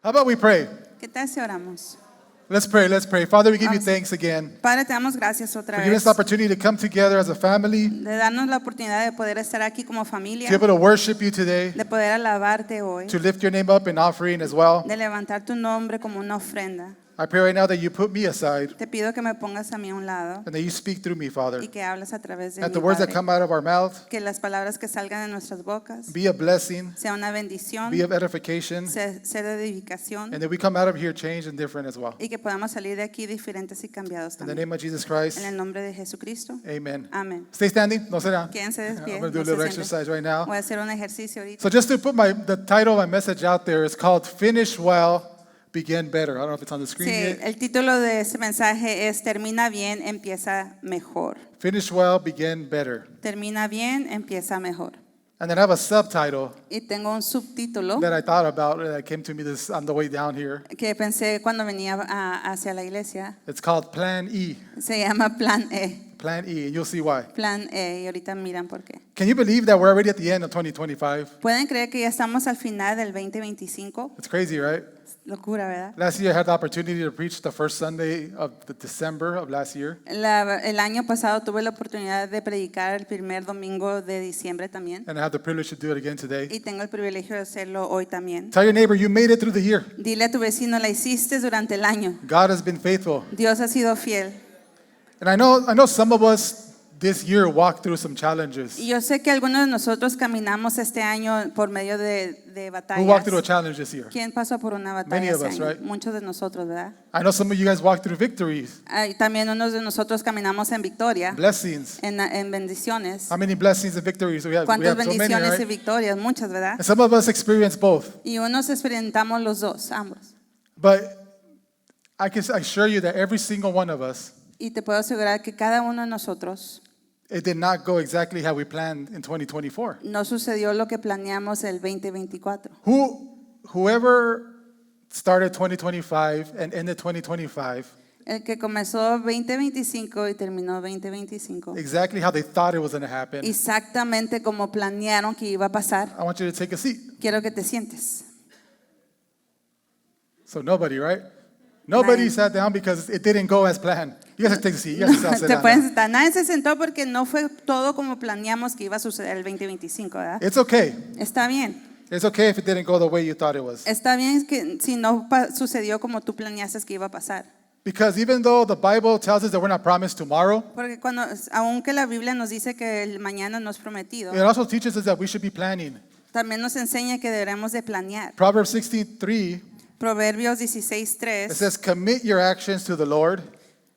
How about we pray? ¿Qué tal si oramos? Let's pray. Father, we give you Vamos. thanks again Padre, te damos gracias otra for giving us vez the opportunity to come together as a family, de darnos la oportunidad de poder estar aquí como familia, to be able to worship you today, de poder alabarte hoy, to lift your name up in offering as well. de levantar tu nombre como una ofrenda. I pray right now that you put me aside Te pido que me pongas a mí a un lado and that you speak through me, Father. y que hables a través de That mí, the words that Padre. come out of our mouth Que las palabras que salgan de nuestras bocas be a blessing, sea una bendición, be of edification, sea de edificación and that we come out of here changed and different as well. y que podamos salir de aquí diferentes y cambiados In the también. name of Jesus Christ, En el nombre de Jesucristo. amen. Amén. Stay standing. No, sit down. Quédense de I'm pie. going to do a no se little sienten. exercise right now. Voy a hacer un ejercicio ahorita. So just to put the title of my message out there, it's called Finish Well, Begin Better. I don't know if it's on the screen Sí, yet. el título de este mensaje es Termina bien, empieza mejor. Finish Well, Begin Better. Termina bien, empieza mejor. And then I have a subtitle Y tengo un subtítulo that I thought about that came to me this on the way down here. que pensé cuando venía hacia la iglesia. It's called Plan E. Se llama Plan E. Plan E, and you'll see why. Plan E, y ahorita miran por qué. Can you believe that we're already at the end of 2025? ¿Pueden creer que ya estamos al final del 2025? It's crazy, right? Locura, ¿verdad? Last year I had the opportunity to preach the first Sunday of the December of last year. El año pasado tuve la oportunidad de predicar el primer domingo de diciembre también. And I have the privilege to do it again today. Y tengo el privilegio de hacerlo hoy también. Tell your neighbor you made it through the year. Dile a tu vecino, la hiciste durante el año. God has been faithful. Dios ha sido fiel. And I know some of us this year walked through some challenges. Y yo sé que algunos de nosotros caminamos este año por medio de Who walked through a batallas. challenge this year? ¿Quién pasó por una Many batalla of este us, año? right? Muchos de nosotros, ¿verdad? I know some of you guys walked through victories, Y también unos de nosotros caminamos en victoria, blessings. en bendiciones. How many blessings and victories we have? We ¿Cuántas have so many, bendiciones y right? victorias? Muchas, ¿verdad? And some of us experience both. Y unos experimentamos los dos, ambos. But I can assure you that every single one of us, Y te puedo asegurar que cada uno de nosotros it did not go exactly how we planned in 2024. no sucedió lo que planeamos el 2024. Whoever started 2025 and ended 2025 El que comenzó 2025 y terminó 2025. exactly how they thought it was going to happen, Exactamente como planearon que iba a pasar. I want you to take a seat. Quiero que te sientes. So nobody, right? Nobody Nadie. sat down because it didn't go as planned. You guys have to take a seat. You guys have to sit Te down puedes now. sentar. Nadie se sentó porque no fue todo como planeamos que iba a suceder el 2025, ¿verdad? It's okay. Está bien. It's okay if it didn't go the way you thought it was. Está bien que si no sucedió como tú planeaste que iba a pasar. Because even though the Bible tells us that we're not promised tomorrow, Porque aunque la Biblia nos dice que el mañana no es prometido, it also teaches us that we should be planning. también nos enseña que debemos de planear. Proverbs 16:3, Proverbios it 16:3 says, "Commit your actions to the Lord,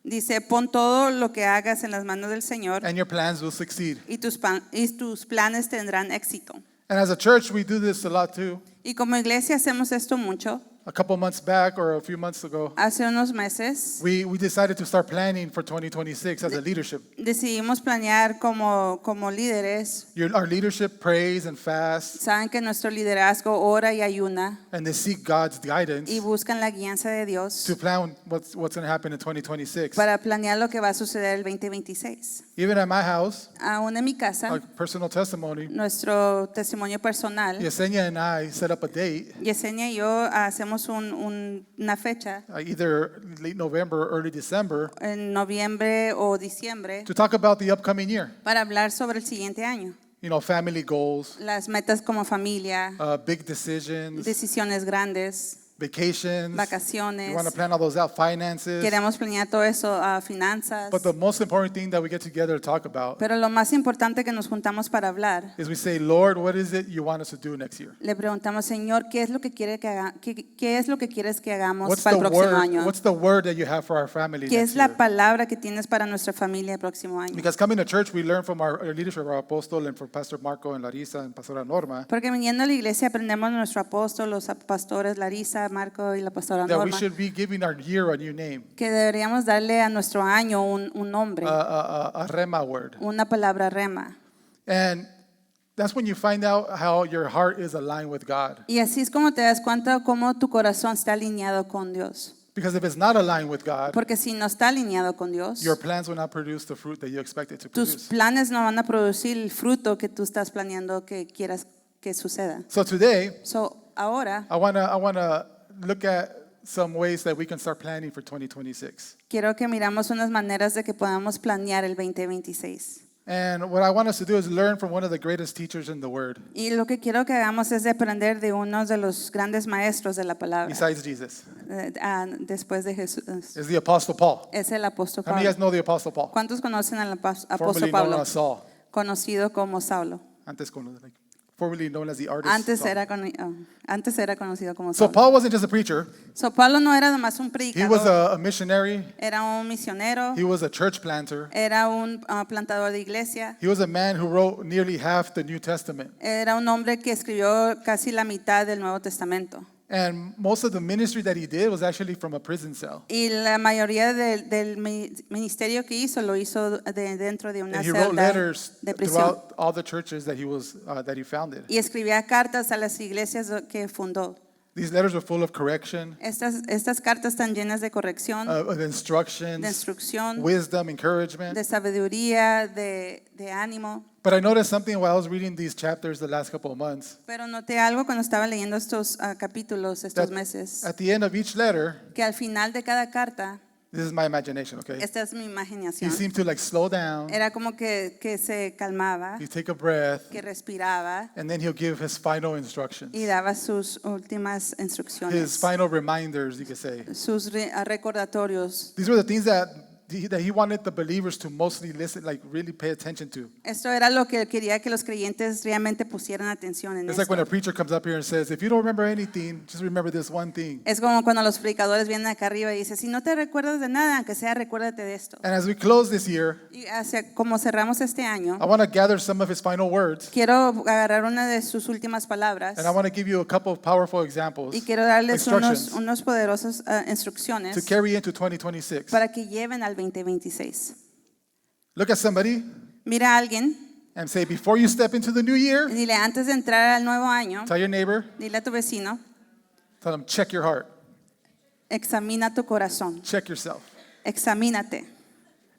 dice, pon todo lo que hagas en las manos del Señor and your plans will succeed." y tus planes tendrán éxito. And as a church, we do this a lot too. Y como iglesia hacemos esto mucho. A couple months back or a few months ago, Hace unos meses we decided to start planning for 2026 as a leadership. decidimos planear como líderes. Our leadership prays and fasts, Saben que nuestro liderazgo ora y ayuna and they seek God's guidance y buscan la guianza de Dios to plan what's going to happen in 2026. para planear lo que va a suceder el 2026. Even at my house, Aún en mi casa, our personal testimony, nuestro testimonio personal, Yesenia and I set up a date, Yesenia y yo hacemos una fecha either late November or early December, en noviembre o diciembre to talk about the upcoming year. para hablar sobre el siguiente año. You know, family goals, Las metas como familia, big decisions, decisiones grandes, vacations. We vacaciones. want to plan all those out, finances. Queremos planear todo eso, finanzas. But the most important thing that we get together to talk about Pero lo más importante que nos juntamos para hablar, is we say, Lord, what is it you want us to do next year? le preguntamos, Señor, ¿qué es lo que quieres que hagamos What's para the el próximo word? año? What's the word that you have for our family ¿Qué next es la year? palabra que tienes para nuestra familia el próximo año? Because coming to church, we learn from our leadership, our apostle, and from Pastor Marco and Larissa and Pastora Norma, Porque viniendo a la iglesia aprendemos de nuestro apóstol, los pastores Larissa, Marco y la pastora that we Norma, should be giving our year a new name, que deberíamos darle a nuestro año un nombre, a rema word. una palabra rema. And that's when you find out how your heart is aligned with God. Y así es como te das cuenta cómo tu corazón está alineado con Dios. Because if it's not aligned with God, Porque si no está alineado con Dios, your plans will not produce the fruit that you expect it to tus produce. planes no van a producir el fruto que tú estás planeando que quieras que suceda. So today, Ahora I wanna look at some ways that we can start planning for 2026. Quiero que miramos unas maneras de que podamos planear el 2026. And what I want us to do is learn from one of the greatest teachers in the Word, Y lo que quiero que hagamos es de aprender de uno de los grandes maestros de la palabra, besides Jesus. después de Jesús. Is the Apostle Paul. Es el apóstol How many of you guys Pablo. know the Apostle Paul? ¿Cuántos conocen al apóstol Formerly known Pablo? as Saul. Conocido como Saulo. Formerly known as the artist Antes Saul. antes era conocido como So Saulo. Paul wasn't just a preacher. So, Pablo no era nomás un He was predicador, a missionary. era un misionero, He was a church planter. era un plantador de iglesia, He was a man who wrote nearly half the New Testament. era un hombre que escribió casi la mitad del Nuevo Testamento. And most of the ministry that he did was actually from a prison cell. Y la mayoría del ministerio que hizo lo hizo dentro de una And he wrote celda letters de prisión. throughout all the churches that he founded. Y escribía cartas a las iglesias que fundó. These letters were full of correction, Estas cartas están llenas de corrección, of instructions, de instrucción, wisdom, encouragement. de sabiduría, de ánimo. But I noticed something while I was reading these chapters the last couple of months. Pero noté algo cuando estaba leyendo estos capítulos, estos That meses, at the end of each letter, que al final de cada carta, this is my imagination, okay? esta es mi He imaginación, seemed to like slow down, era como que se calmaba, he'd take a breath, que respiraba and then he'll give his final instructions, y daba sus últimas his instrucciones, final reminders, you could say. sus recordatorios. These were the things that he wanted the believers to mostly listen, like really pay attention to. Esto era lo que quería que los creyentes realmente pusieran atención en It's like when a esto. preacher comes up here and says, if you don't remember anything, just remember this one thing. Es como cuando los predicadores vienen acá arriba y dicen, si no te recuerdas de nada, aunque sea, recuérdate de esto. And as we close this year, Y como cerramos este año, I want to gather some of his final words, quiero agarrar una de sus últimas palabras and I want to give you a couple of powerful examples, y quiero darles instructions unos poderosos to instrucciones carry into 2026. para que lleven al 2026. Look at somebody Mira a alguien and say, before you step into the new year, y dile, antes de entrar al nuevo año, tell your neighbor, dile a tu vecino, tell them, check your heart, examina tu corazón, check yourself. examínate.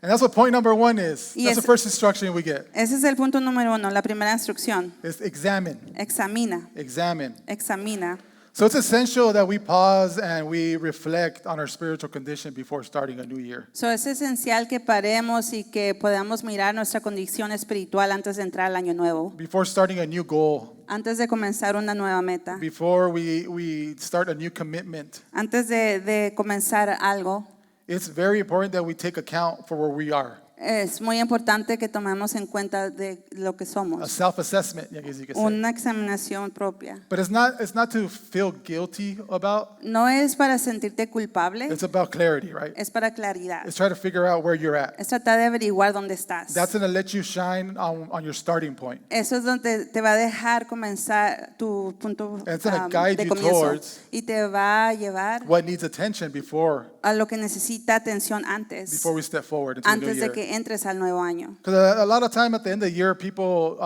And that's what point number one is. Y That's the es- first instruction we get. Ese es el punto número 1, la primera instrucción. Is examine, Examina, examine. examina. So it's essential that we pause and we reflect on our spiritual condition before starting a new year. So, es esencial que paremos y que podamos mirar nuestra condición espiritual antes de entrar al año nuevo, Before starting a new goal, antes de comenzar una nueva meta, before we start a new commitment, antes de comenzar algo. it's very important that we take account for where we are. Es muy importante que tomemos en cuenta de lo que A somos, self-assessment, I guess you could say. una examinación propia. But it's not to feel guilty about. No es para sentirte culpable, It's about clarity, right? es para claridad. It's try to figure out where you're at. Es tratar de averiguar dónde estás. That's going to let you shine on your starting point. Eso es donde te va a dejar comenzar tu punto It's gonna guide de you comienzo towards y te va a llevar What needs attention before a lo que necesita atención antes, we step forward into the new antes de year. que entres al nuevo año. Because a lot of time at the end of the year, people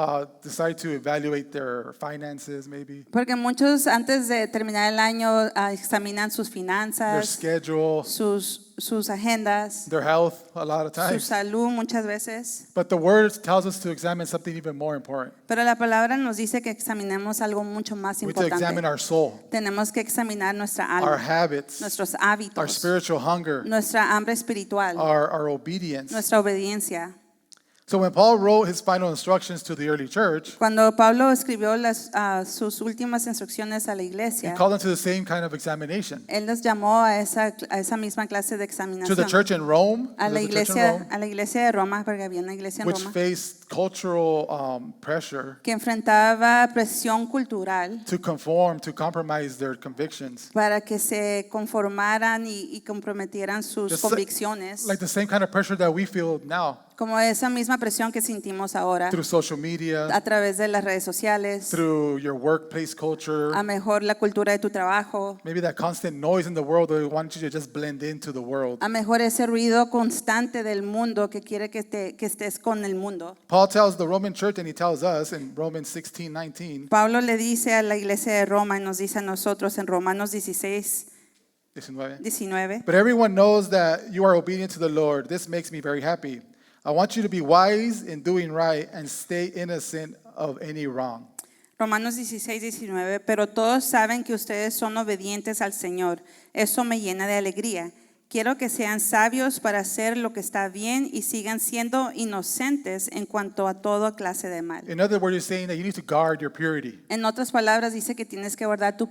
decide to evaluate their finances, maybe Porque muchos antes de terminar el año examinan sus their finanzas, schedule, sus agendas, their health. A lot of su times, salud muchas veces. but the Word tells us to examine something even more important. Pero la palabra nos dice que examinemos algo mucho más We have to examine importante. our soul, Tenemos que examinar nuestra our alma, habits, nuestros our hábitos, spiritual hunger, nuestra hambre espiritual, our obedience. nuestra obediencia. So when Paul wrote his final instructions to the early church, Cuando Pablo escribió sus últimas instrucciones a la he iglesia, called them to the same kind of examination. él les llamó a esa misma clase de To the examinación. church in Rome, A la there's a church in iglesia, Rome, a la iglesia de Roma, porque había una iglesia en which Roma, faced cultural pressure que enfrentaba presión cultural to conform, to compromise their convictions. para que se conformaran y comprometieran sus Just convicciones, like the same kind of pressure that we feel now como esa misma presión que sentimos ahora through social media, a través de las redes sociales, through your workplace culture, a mejor la cultura de tu trabajo, maybe that constant noise in the world that wants you to just blend into the world. a mejor ese ruido constante del mundo que quiere que estés con el mundo. Paul tells the Roman church, and he tells us in Romans 16:19, Pablo le dice a la iglesia de Roma y nos dice a nosotros en Romanos 16, 19, but everyone knows that you are obedient to the Lord. This makes me very happy. I want you to be wise in doing right and stay innocent of any wrong. Romanos 16:19, pero todos saben que ustedes son obedientes al Señor. Eso me llena de alegría. Quiero que sean sabios para hacer lo que está bien y sigan siendo inocentes en cuanto a toda clase de mal. In other words, you're saying that you need to guard your purity. En otras palabras, dice que tienes que guardar tu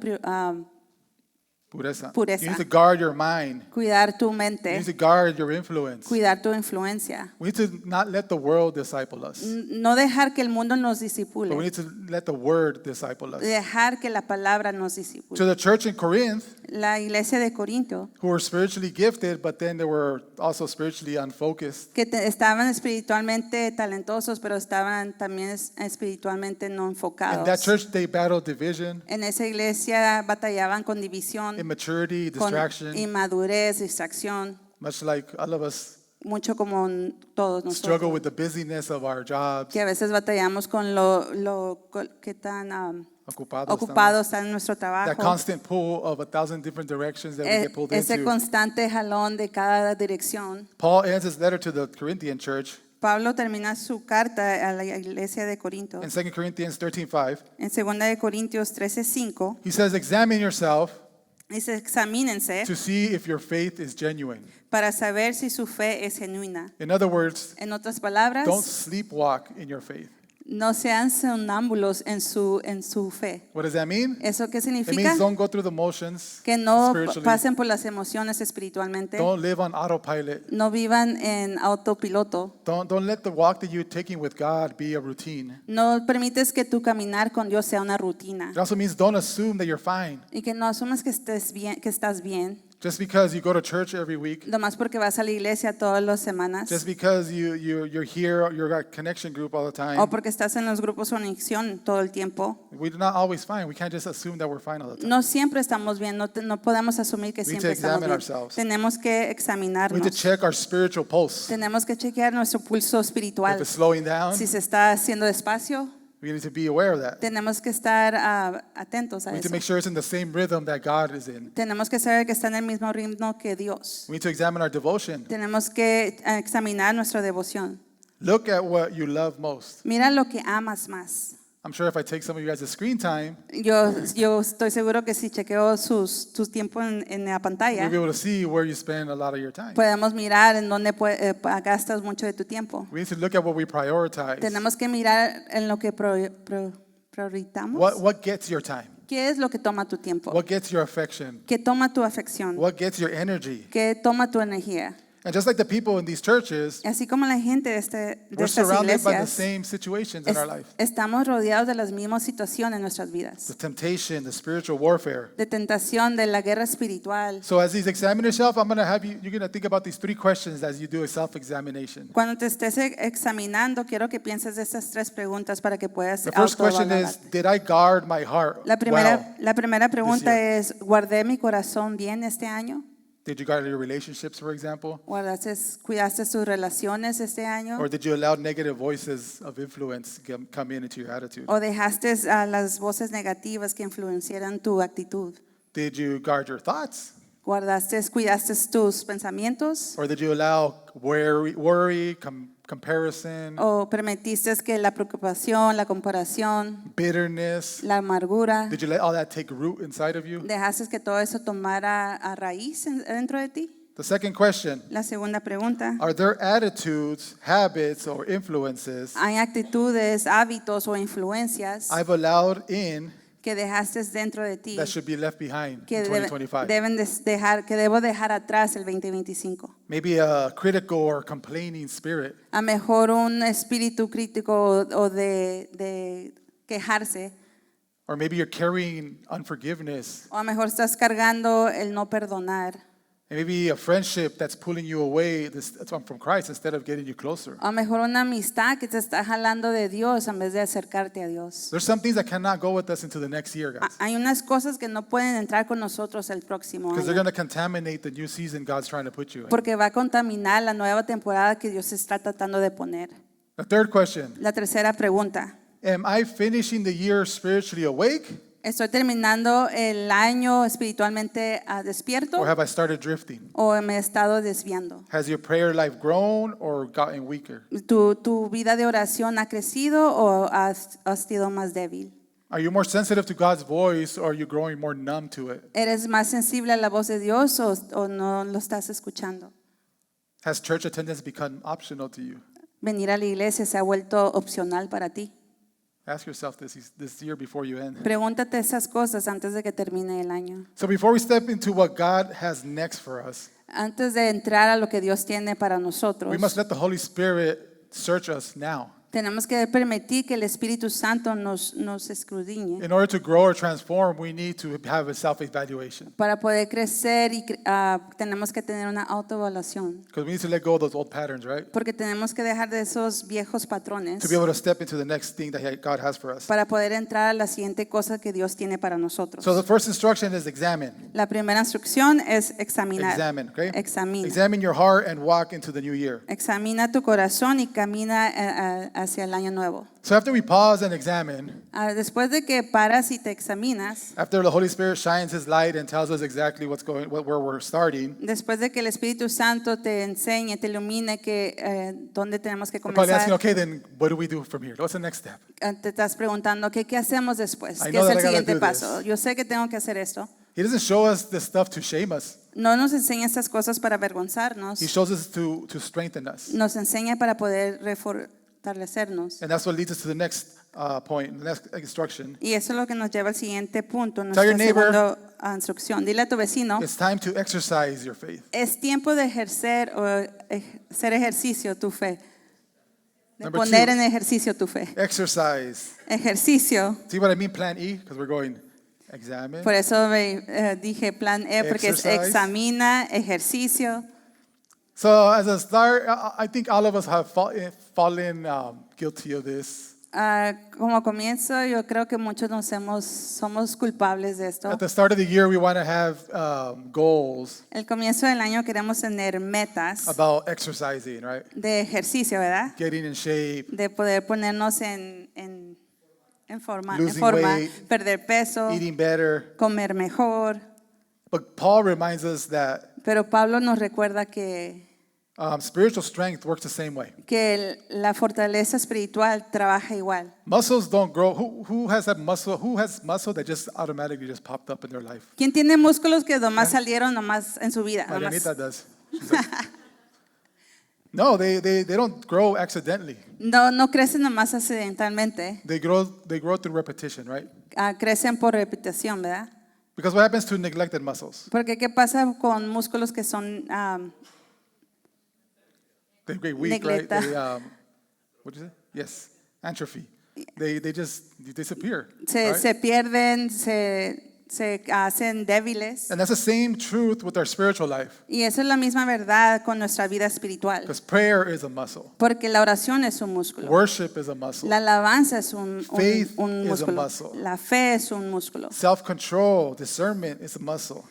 Pureza. Pureza. You need to guard your mind. cuidar tu You need mente, to guard your influence. cuidar tu influencia. We need to not let the world disciple us, No dejar que el mundo nos but we disipule, need to let the word disciple us. dejar que la palabra nos To disipule. the church in Corinth, La iglesia de Corinto, who were spiritually gifted, but then they were also spiritually unfocused. que estaban espiritualmente talentosos, pero estaban también espiritualmente no In that enfocados. church, they battled division, En esa iglesia batallaban con división, immaturity, con distraction, inmadurez, distracción, much like all of us mucho como todos struggle nosotros, with the busyness of our jobs, que a veces batallamos con que tan ocupados, ocupados están en nuestro that trabajo. constant pull of 1,000 different directions that we get pulled Ese into. constante jalón de cada dirección. Paul ends his letter to the Corinthian church Pablo termina su carta a la iglesia de Corinto in 2 Corinthians 13:5. en 2 de Corintios 13:5. He says, examine yourself Dice, examínense to see if your faith is genuine. para saber si su fe es genuina. In other words, En otras palabras, don't sleepwalk in your faith. no sean sonámbulos en su fe. What does that mean? ¿Eso qué It significa? means don't go through the motions Que no spiritually. pasen por las emociones espiritualmente. Don't live on autopilot. No vivan en autopiloto. Don't let the walk that you're taking with God be a routine. No permites que tu caminar con Dios sea una rutina. It also means don't assume that you're fine. Y que no asumas que estés bien, que estás bien. Just because you go to church every week, Nomás porque vas a la iglesia todas las semanas. just because you're here, you're at connection group all the time, O porque estás en los grupos de conexión todo el tiempo. we're not always fine. We can't just assume that we're fine all the time. No siempre estamos bien. No podemos asumir que We need siempre to estamos examine bien. ourselves. Tenemos que We need to examinarnos. check our spiritual pulse. Tenemos que chequear nuestro pulso If espiritual. it's slowing down, Si se está haciendo despacio, we need to be aware of that. tenemos que estar atentos a We need to eso. make sure it's in the same rhythm that God is in. Tenemos que saber que está en el mismo ritmo que Dios. We need to examine our devotion. Tenemos que examinar nuestra devoción. Look at what you love most. Mira lo que amas más. I'm sure if I take some of you guys' screen time, Yo estoy seguro que si chequeo su tiempo en la you'll pantalla, be able to see where you spend a lot of your time. podemos mirar en dónde gastas mucho de tu tiempo. We need to look at what we prioritize. Tenemos que mirar en lo que priorizamos. What gets your time? ¿Qué es lo que toma tu tiempo? What gets your affection? ¿Qué toma tu afección? What gets your energy? ¿Qué toma tu energía? And just like the people in these churches, Así como la gente de we're estas surrounded by the iglesias, same situations in our life. estamos rodeados de las mismas situaciones en nuestras vidas. The temptation, the spiritual warfare. De tentación, de la guerra espiritual. So as these examine yourself, I'm going to have you're going to think about these 3 questions as you do a self-examination. Cuando te estés examinando, quiero que pienses de estas 3 preguntas para que puedas The first question is, autoevaluarte. did I guard my heart La well? primera pregunta year? es, ¿guardé mi corazón bien este año? Did you guard your relationships, for example? ¿Cuidaste tus relaciones este año? Or did you allow negative voices of influence come into your attitude? ¿O dejaste a las voces negativas que influenciaran tu actitud? Did you guard your thoughts? ¿Cuidaste tus pensamientos? Or did you allow worry, comparison, ¿O permitiste que la preocupación, la comparación, bitterness? la amargura, Did you let all that take root inside of you? dejaste que todo eso tomara a raíz dentro de ti? The second question, La segunda pregunta, are there attitudes, habits, or influences ¿hay actitudes, hábitos o influencias I've allowed in que dejaste dentro de ti that should be left behind que in 2025? debo dejar atrás el 2025? Maybe a critical or complaining spirit. A mejor un espíritu crítico o de quejarse, Or maybe you're carrying unforgiveness. o a mejor estás cargando el no perdonar, And maybe a friendship that's pulling you away from Christ instead of getting you closer. o a mejor una amistad que te está jalando de Dios en vez de acercarte a Dios. There's some things that cannot go with us into the next year, guys. Hay unas cosas que no pueden entrar con nosotros el próximo Because they're año, going to contaminate the new season God's trying to put you in. porque va a contaminar la nueva temporada que Dios está tratando de poner. The third question, La tercera pregunta, am I finishing the year spiritually awake ¿estoy terminando el año espiritualmente despierto or have I started drifting? o me he estado desviando? Has your prayer life grown or gotten weaker? ¿Tu vida de oración ha crecido o has sido más débil? Are you more sensitive to God's voice or are you growing more numb to it? ¿Eres más sensible a la voz de Dios o no lo estás escuchando? Has church attendance become optional to you? Venir a la iglesia se ha vuelto opcional para ti. Ask yourself this year before you end. Pregúntate esas cosas antes de que termine el año. So before we step into what God has next for us, Antes de entrar a lo que Dios tiene para we nosotros, must let the Holy Spirit search us now. tenemos que permitir que el Espíritu Santo nos escudriñe. In order to grow or transform, we need to have a self-evaluation. Para poder crecer y tenemos que tener una autoevaluación. Because we need to let go of those old patterns, right? Porque tenemos que dejar de esos viejos patrones To be able to step into the next thing that God has for us. para poder entrar a la siguiente cosa que Dios tiene para nosotros. So the first instruction is examine. La primera instrucción es examinar. Examine, okay? Examina. Examine your heart and walk into the new year. Examina tu corazón y camina hacia el año nuevo. So after we pause and examine, Después de que paras y te examinas, after the Holy Spirit shines His light and tells us exactly where we're starting, después de que el Espíritu Santo te enseñe, te ilumine dónde tenemos que we're probably asking, comenzar, okay, then what do we do from here? What's the next step? te estás preguntando, ¿qué hacemos después? I ¿Qué know es that el I gotta siguiente do paso? this. Yo sé que tengo que hacer esto. He doesn't show us this stuff to shame us. No nos enseña estas cosas para avergonzarnos, He shows us to strengthen us. nos enseña para poder fortalecernos. And that's what leads us to the next point, the next instruction. Y eso es lo que nos lleva al siguiente punto, Tell nuestra your neighbor- segunda instrucción. Dile a tu vecino, It's time to exercise your faith. es tiempo de ejercer o hacer ejercicio tu fe. De Number poner 2. en ejercicio tu fe. Exercise. Ejercicio. See what I mean? Plan E, because we're going examine. Por eso dije plan E, porque es Exercise. examina, ejercicio. So as a start, I think all of us have fallen guilty of this. Como comienzo, yo creo que muchos somos culpables de esto. At the start of the year, we want to have goals El comienzo del año queremos tener metas about exercising, right? de ejercicio, ¿verdad? Getting in shape, De poder ponernos en forma, Losing weight, perder peso, eating better. comer mejor. But Paul reminds us that Pero Pablo nos recuerda que spiritual strength works the same way. la fortaleza espiritual trabaja igual. Muscles don't grow. Who has that muscle? Who has muscle that just automatically just popped up in their life? ¿Quién tiene músculos que nomás salieron nomás en su vida? Nomás. Marianita does. She's like, no, they don't grow accidentally. No crecen nomás accidentalmente, They grow through repetition, right? crecen por repetición, ¿verdad? Because what happens to neglected muscles? Porque ¿qué pasa con músculos que son They get weak, right? Negleta. They, what did you say? Yes, atrophy. They just disappear. se right? pierden, se hacen débiles? And that's the same truth with our spiritual life. Y eso es la misma verdad con nuestra vida espiritual. Because prayer is a muscle. Porque la oración es un músculo. Worship is a muscle. La alabanza es un Faith is a músculo. muscle. La fe es un músculo. Self-control, discernment is a muscle.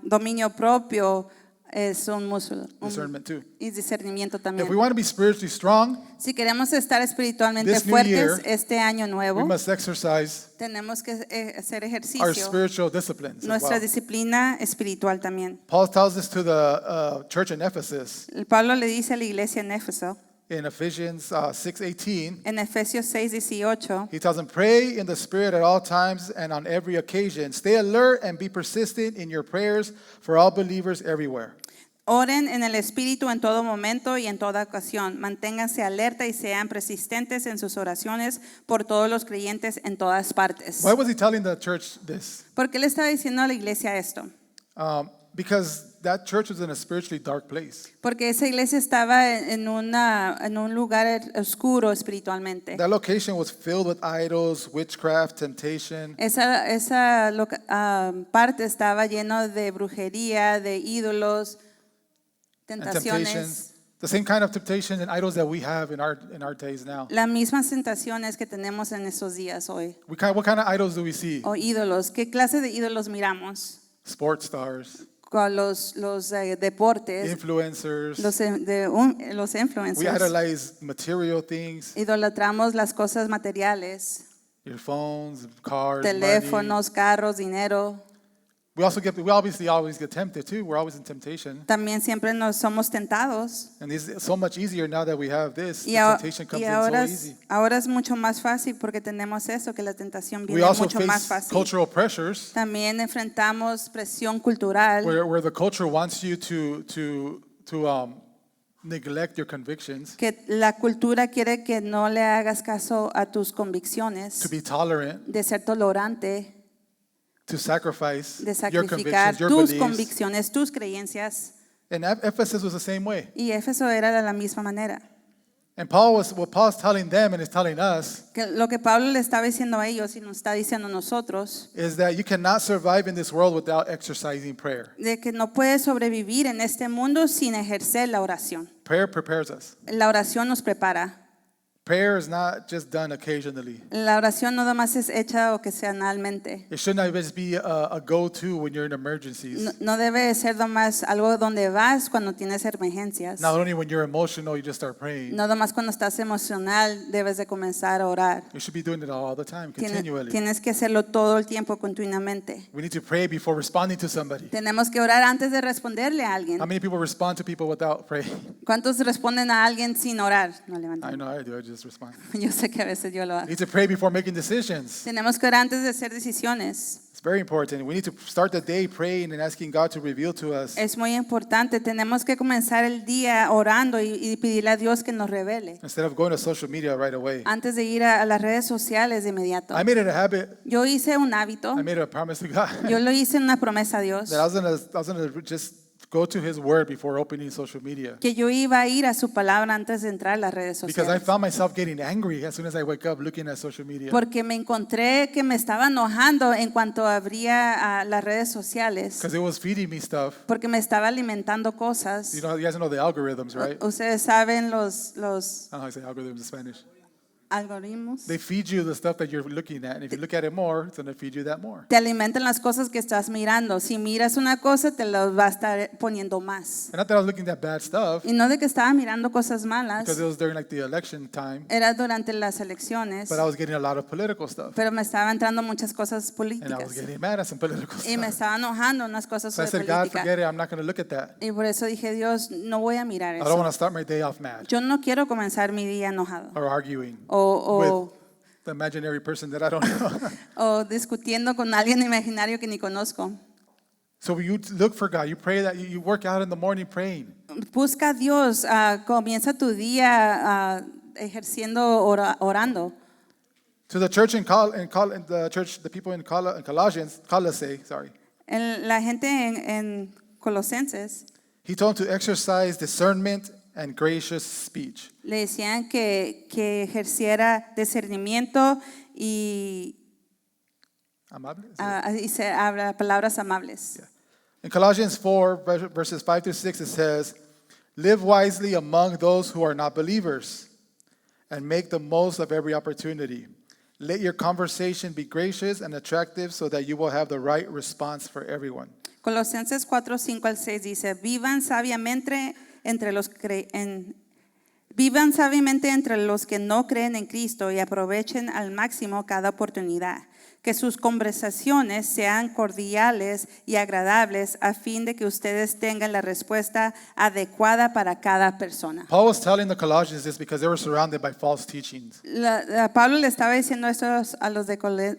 Dominio propio es un músculo. Discernment too. Y discernimiento If también. we want to be spiritually strong, Si queremos estar espiritualmente This new fuertes year, este año we nuevo, must exercise tenemos que hacer our ejercicio, spiritual disciplines as nuestra well. disciplina espiritual también. Paul tells this to the church in Ephesus Pablo le dice a la iglesia en Éfeso, in Ephesians 6:18. en Efesios 6:18, He tells them, pray in the Spirit at all times and on every occasion. Stay alert and be persistent in your prayers for all believers everywhere. oren en el Espíritu en todo momento y en toda ocasión. Manténganse alerta y sean persistentes en sus oraciones por todos los creyentes en todas partes. Why was he telling the church this? ¿Por qué le estaba diciendo a la iglesia esto? Because that church was in a spiritually dark place. Porque esa iglesia estaba en un lugar oscuro espiritualmente. That location was filled with idols, witchcraft, temptation. Esa parte estaba lleno de brujería, de ídolos, And tentaciones. temptations, the same kind of temptation and idols that we have in our days now. Las mismas tentaciones que tenemos en estos días hoy. What kind of idols do we see? O ídolos. ¿Qué clase de ídolos miramos? Sports stars, Con los deportes, influencers. los We influencers. idolize material things, Idolatramos las cosas materiales, your phones, cars, teléfonos, carros, dinero. We obviously always get tempted too. We're always in temptation. También siempre nos somos tentados. And it's so much easier now that we have this. Y, The a- temptation y comes in ahora, so easy. ahora es mucho más fácil porque tenemos eso, que la tentación We viene also mucho más face fácil. cultural pressures También enfrentamos presión cultural, where the culture wants you to neglect your convictions, que la cultura quiere que no le hagas caso a tus to convicciones, be tolerant, de ser tolerante, to sacrifice de your sacrificar convictions, your tus beliefs. convicciones, tus creencias. And Ephesus was the same way. Y Éfeso era de la misma manera. And what Paul's telling them and is telling us Que lo que Pablo le estaba diciendo a ellos y nos está diciendo a nosotros, is that you cannot survive in this world without exercising prayer. de que no puedes sobrevivir en este mundo sin ejercer la oración. Prayer prepares us. La oración nos prepara. Prayer is not just done occasionally. La oración no nada más es hecha ocasionalmente. It should not just be a go-to when you're in emergencies. No debe ser nomás algo donde vas cuando tienes emergencias. Not only when you're emotional, you just start praying. No nada más cuando estás emocional debes de comenzar a orar. You should be doing it all the time, continually. Tienes que hacerlo todo el tiempo continuamente. We need to pray before responding to somebody. Tenemos que orar antes de responderle a alguien. How many people respond to people without praying? ¿Cuántos responden a alguien sin orar? No levanten. I know I do. I just respond. Yo sé que a veces yo lo We hago. need to pray before making decisions. Tenemos que orar antes de hacer decisiones. It's very important. We need to start the day praying and asking God to reveal to us. Es muy importante. Tenemos que comenzar el día orando y pedirle a Dios que nos revele. Instead of going to social media right away. Antes de ir a las redes sociales de inmediato. I made it a habit. Yo hice un hábito. I made it a promise to God Yo lo hice en una promesa a Dios. that I was gonna just go to His Word before opening social media. Que yo iba a ir a su palabra antes de entrar a las redes Because I sociales. found myself getting angry as soon as I wake up looking at social media. Porque me encontré que me estaba enojando en cuanto abría las redes sociales. Because it was feeding me stuff. Porque me estaba alimentando cosas. You guys know the algorithms, right? I Ustedes saben los don't know how to say algorithms in Spanish. algoritmos. They feed you the stuff that you're looking at. And if you look at it more, it's going to feed you that more. Te alimentan las cosas que estás mirando. Si miras una cosa, te las va a estar poniendo más. And not that I was looking at bad stuff, Y no de que estaba mirando cosas malas. because it was during like the election time, Era durante las elecciones. but I was getting a lot of political stuff. Pero me estaba entrando muchas cosas And I políticas. was getting mad at some political Y me stuff. estaba enojando unas cosas So I sobre said, God, política. forget it. I'm not going to look at that. Y por eso dije, Dios, no voy a mirar I don't want eso. to start my day off mad Yo no quiero comenzar mi día enojado. or arguing O, with the imaginary person that I don't know. o discutiendo con alguien imaginario que ni conozco. So you look for God. You pray that you work out in the morning praying. Busca a Dios, comienza tu día ejerciendo, orando. To the church the people in Colossae, sorry. La gente en Colosenses He told them to exercise discernment and gracious speech. le decían que ejerciera discernimiento y Amable? habla palabras amables. Yeah. In Colossians 4, verses 5 through 6, it says, live wisely among those who are not believers and make the most of every opportunity. Let your conversation be gracious and attractive so that you will have the right response for everyone. Colosenses 4, 5 al 6 dice, vivan sabiamente entre los que no creen en Cristo y aprovechen al máximo cada oportunidad. Que sus conversaciones sean cordiales y agradables a fin de que ustedes tengan la respuesta adecuada para cada persona. Paul was telling the Colossians this because they were surrounded by false teachings. Pablo le estaba diciendo esto a los de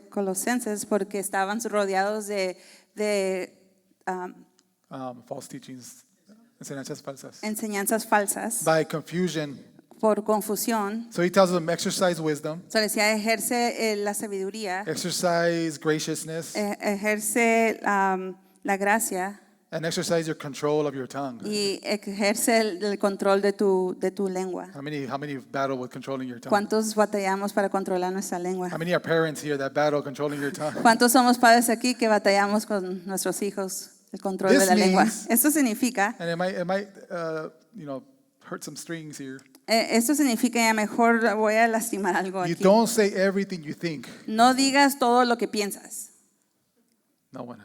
Colosenses porque estaban rodeados de False teachings, enseñanzas falsas, enseñanzas falsas by confusion. por confusión. So he tells them, exercise wisdom, Se decía, ejerce la sabiduría, exercise graciousness, ejerce la gracia and exercise your control of your tongue. y ejerce el control de tu lengua. How many battle with controlling your tongue? ¿Cuántos batallamos para controlar nuestra lengua? How many are parents here that battle controlling your tongue? ¿Cuántos somos padres aquí que batallamos con nuestros hijos el control de This la lengua? means- Esto significa, And it might hurt some strings here. esto significa, y a lo mejor voy a lastimar algo You aquí. don't say everything you think. No digas todo lo que piensas. No one.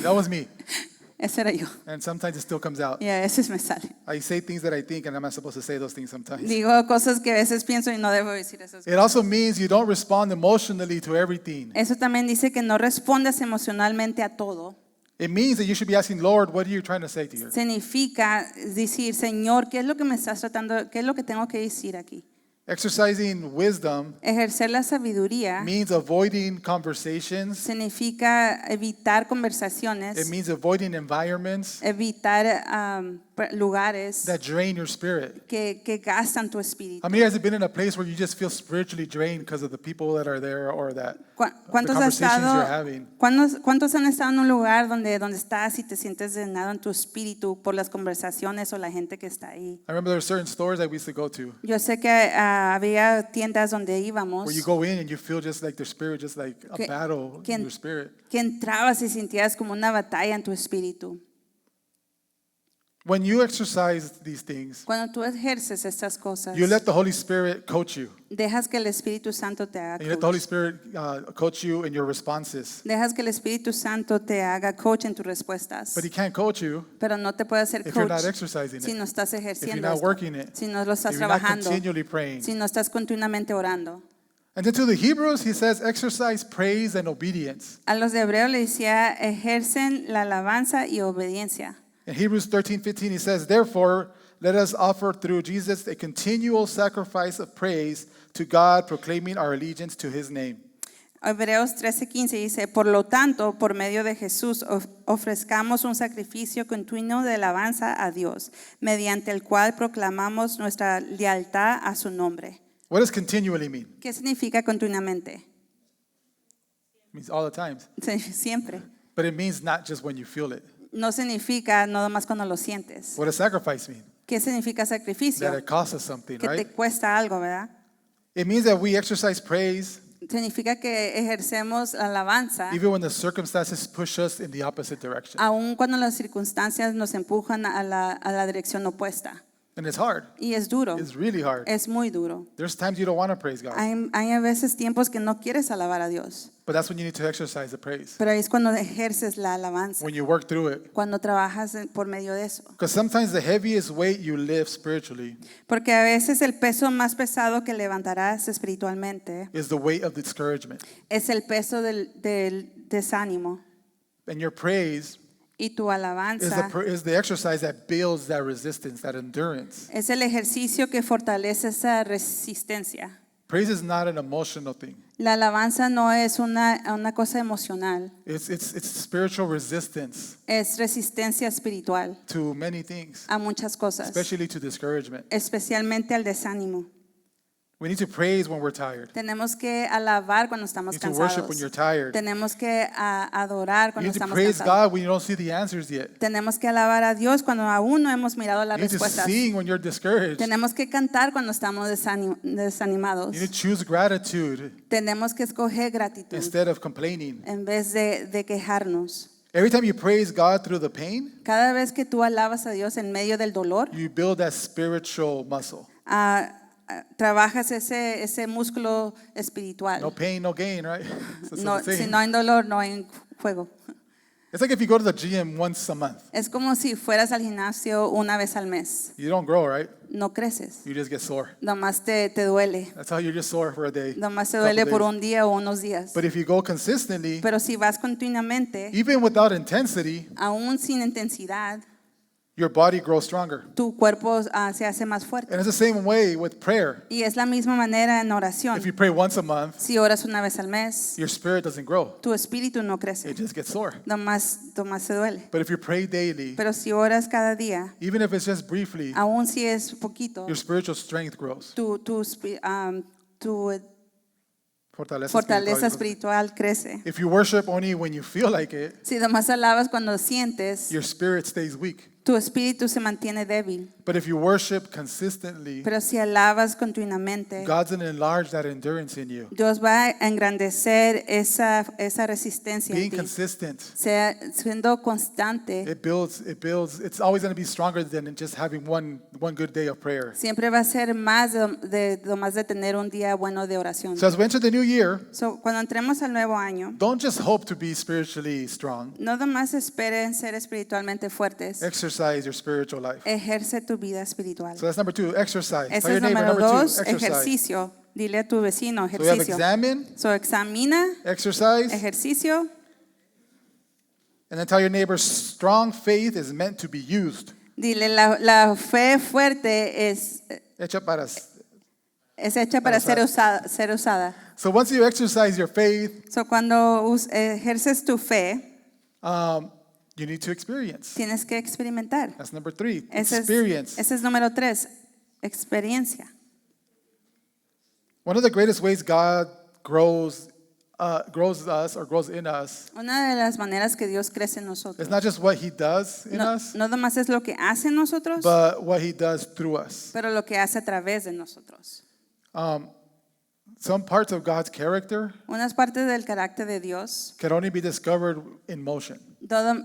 That was me. Ese era yo. And sometimes it still comes out. Y a veces me sale. I say things that I think and I'm not supposed to say those things sometimes. Digo cosas que a veces pienso y no debo decir esas It also means you don't respond emotionally to everything. Eso también dice que no respondas emocionalmente a todo. It means that you should be asking, Lord, what are you trying to say to you? significa decir, Señor, ¿qué es lo que me estás tratando, qué es lo que tengo que decir aquí? Exercising wisdom Ejercer la sabiduría means avoiding conversations. significa evitar It conversaciones, means avoiding environments evitar lugares that drain your spirit. que gastan tu espíritu. How many of you guys have been in a place where you just feel spiritually drained because of the people that are there or that the ¿Cuántos, has conversations you're estado, having? cuántos han estado en un lugar donde estás y te sientes drenado en tu espíritu por las conversaciones o la gente que está ahí? I remember there were certain stores that we used to go to Yo sé que había tiendas donde íbamos where you go in and you feel just like their spirit, just like a Que- battle que- in your spirit. que entrabas y sentías como una batalla en tu espíritu. When you exercise these things, Cuando tú ejerces estas cosas, you let the Holy Spirit coach you. dejas que el Espíritu Santo te haga And you let the Holy coach. Spirit coach you in your responses. Dejas que el Espíritu Santo te haga coach en tus respuestas. But He can't coach you Pero no te puede hacer if you're coach not exercising si it, no estás if you're ejerciendo not esto, working it, si no lo estás if you're not trabajando, continually praying. si no estás continuamente orando. And then to the Hebrews, He says, exercise praise and obedience. A los de Hebreo le decía, ejercen la alabanza y obediencia. In Hebrews 13:15, He says, therefore, let us offer through Jesus a continual sacrifice of praise to God, proclaiming our allegiance to His name. Hebreos 13:15 dice, por lo tanto, por medio de Jesús ofrezcamos un sacrificio continuo de alabanza a Dios, mediante el cual proclamamos nuestra lealtad a su nombre. What does continually mean? ¿Qué significa continuamente? It means all the times. Siempre. But it means not just when you feel it. No significa nada más cuando lo sientes. What does sacrifice mean? ¿Qué significa sacrificio? That it costs us something, Que te right? cuesta algo, ¿verdad? It means that we exercise praise Significa que ejercemos la alabanza even when the circumstances push us in the opposite direction. aun cuando las circunstancias nos empujan a la dirección opuesta. And it's hard. Y es duro, It's really hard. es muy duro. There's times you don't want to praise God, Hay a veces tiempos que no quieres alabar a Dios, but that's when you need to exercise the praise. pero ahí es cuando ejerces la alabanza, When you work through it. cuando trabajas por medio de eso. Because sometimes the heaviest weight you lift spiritually Porque a veces el peso más pesado que levantarás espiritualmente is the weight of discouragement. es el peso del desánimo. And your praise Y tu alabanza is the exercise that builds that resistance, that endurance. es el ejercicio que fortalece esa resistencia. Praise is not an emotional thing. La alabanza no es una cosa emocional, It's spiritual resistance es resistencia espiritual to many things, a muchas cosas, especially to discouragement. especialmente al desánimo. We need to praise when we're tired. Tenemos que alabar cuando You estamos need to worship cansados. when you're tired. Tenemos que adorar You cuando need to estamos praise cansados. God when you don't see the answers yet. Tenemos que alabar a Dios cuando aún no hemos mirado las You need to respuestas. sing when you're discouraged. Tenemos que cantar cuando estamos desanimados. You need to choose gratitude Tenemos que escoger gratitud instead of complaining. en vez de quejarnos. Every time you praise God through the pain, Cada vez que tú alabas a Dios en medio del dolor, you build that spiritual muscle. trabajas ese músculo espiritual. No pain, no gain, right? That's No, what it's si saying. no hay dolor, no hay juego. It's like if you go to the gym once a month. Es como si fueras al gimnasio una vez al mes. You don't grow, right? No creces. You just get sore. Nomás te duele. That's how you're just sore for a day. Nomás te couple duele por days. un día o unos días. But if you go consistently, Pero si vas continuamente, even without intensity, aún sin intensidad, your body grows stronger. tu cuerpo se hace más fuerte. And it's the same way with prayer. Y es la misma manera en oración. If you pray once a month, Si oras una vez al mes, your spirit doesn't grow. tu espíritu no crece. It just gets sore. Nomás se duele. But if you pray daily, Pero si oras cada día, even if it's just briefly, aún si es poquito, your spiritual strength grows. tu Fortaleza fortaleza espiritual. espiritual crece. If you worship only when you feel like it, Si nomás alabas cuando sientes, your spirit stays weak. tu espíritu se mantiene débil. But if you worship consistently, Pero si alabas continuamente, God's going to enlarge that endurance in you. Dios va a engrandecer esa resistencia Being en ti. consistent, Siendo constante, it builds, it's always going to be stronger than just having one good day of prayer. siempre va a ser más más de tener un día bueno de oración. So as we enter the new year, So, cuando entremos al nuevo año, don't just hope to be spiritually strong. no nomás esperen ser espiritualmente fuertes, Exercise your spiritual life. ejerce tu vida espiritual. So that's number 2, exercise. Tell Ese your es neighbor, número number 2, 2, exercise. ejercicio. Dile a tu vecino, So we have ejercicio. examine, So, examina, exercise, ejercicio, And then tell your neighbor, strong faith is meant to be used. Dile, la fe fuerte es Hecha para. hecha para ser usada. So once you exercise your faith, So, cuando ejerces tu fe, you need to experience. tienes que experimentar. That's number 3, Ese experience. es número 3, experiencia. One of the greatest ways God grows us or grows in us Una de las maneras que Dios crece en nosotros. is not just what He does in No, us, no nomás es lo que hace en nosotros, but what He does through us. pero lo que hace a través de nosotros. Some parts of God's character Unas partes del carácter de Dios can only be discovered in motion,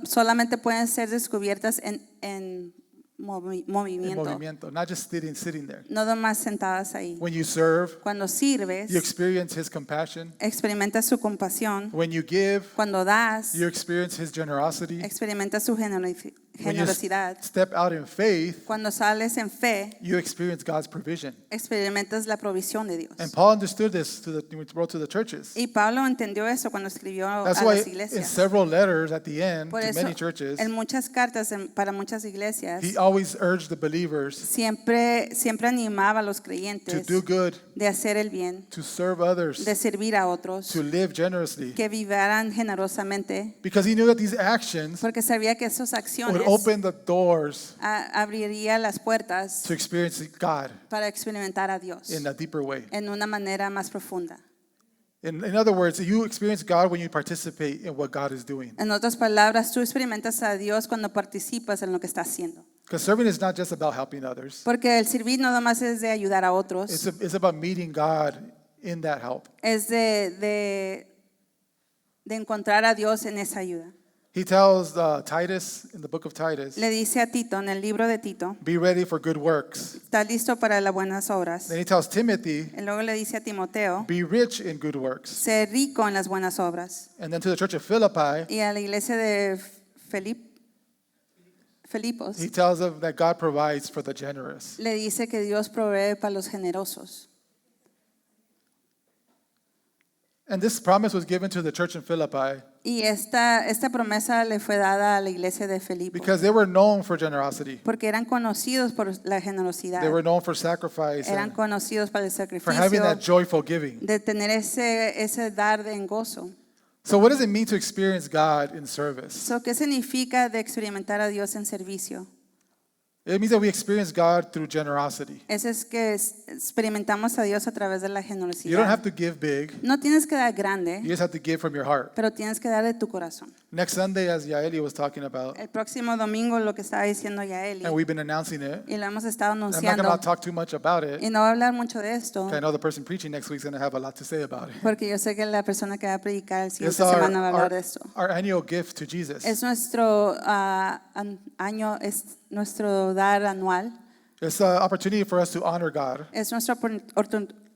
solamente pueden ser descubiertas en in movimiento, movimiento, not just sitting there. no nomás sentadas ahí. When you serve, Cuando sirves, you experience His compassion. experimentas su compasión. When you give, Cuando das, you experience His generosity. experimentas su When you generosidad. step out in faith, Cuando sales en fe, you experience God's provision. experimentas la provisión de Dios. And Paul understood this when he wrote to the churches. Y Pablo entendió eso cuando escribió That's a why las in iglesias. several letters at the end Por to eso, many churches, en muchas cartas para muchas iglesias, he always urged the believers siempre animaba a los to creyentes do good, de hacer el bien, to serve others, de servir a otros, to live generously, que vivieran generosamente, because he knew that these actions porque sabía que esas would acciones open the doors abriría las puertas to experience God para experimentar a Dios in a deeper way. en una manera más profunda. In other words, you experience God when you participate in what God is doing. En otras palabras, tú experimentas a Dios cuando participas en lo que está haciendo. Because serving is not just about helping others. Porque el servir no nomás es de ayudar a otros, It's about meeting God in that help. es de encontrar a Dios en esa ayuda. He tells Titus in the book of Titus, Le dice a Tito, en el libro de Tito, be ready for good works. está listo para las buenas obras. Then he tells Timothy, Y luego le dice a Timoteo, be rich in good works. sé rico en las buenas obras. And then to the church of Philippi, Y a la iglesia de Filipos, he tells them that God provides for the generous. le dice que Dios provee para los generosos. And this promise was given to the church in Philippi Y esta promesa le fue dada a la iglesia de Filipos, because they were known for generosity. porque eran conocidos por la generosidad, They were known for sacrifice eran and conocidos para el for having that sacrificio, joyful giving. de tener ese dar en gozo. So what does it mean to experience God in service? So, ¿qué significa de experimentar a Dios en servicio? It means that we experience God through generosity. Eso es que experimentamos a Dios a través de la You don't generosidad. have to give big. No tienes que dar You grande, just have to give from your heart. pero tienes que dar de tu corazón. Next Sunday, as Yaeli was talking about, El próximo domingo, lo que estaba diciendo Yaeli, and we've been announcing it, y lo hemos estado I'm not anunciando, going to talk too much about it. y no voy a hablar mucho de esto, I know the person preaching next week is going to have a lot to say about it. porque yo sé que la persona que va a predicar el It's siguiente semana va a hablar de esto. our annual gift to Jesus. Es nuestro año, es nuestro dar anual, It's an opportunity for us to honor God es nuestra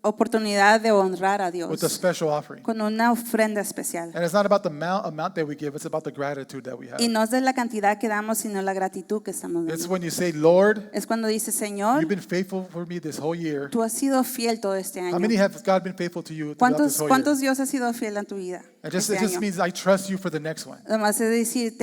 oportunidad de honrar a with a Dios special offering. con una ofrenda especial. And it's not about the amount that we give, it's about the gratitude that we have. Y no es de la cantidad que damos, sino la gratitud que estamos It's dando. when you say, Lord, Es cuando dice, Señor, you've been faithful for me this whole year. tú has sido fiel todo este How many año. have God been faithful to you throughout this whole ¿Cuántos year? Dios ha sido fiel en tu vida? It este just año? means I trust you for the next one. Además es decir,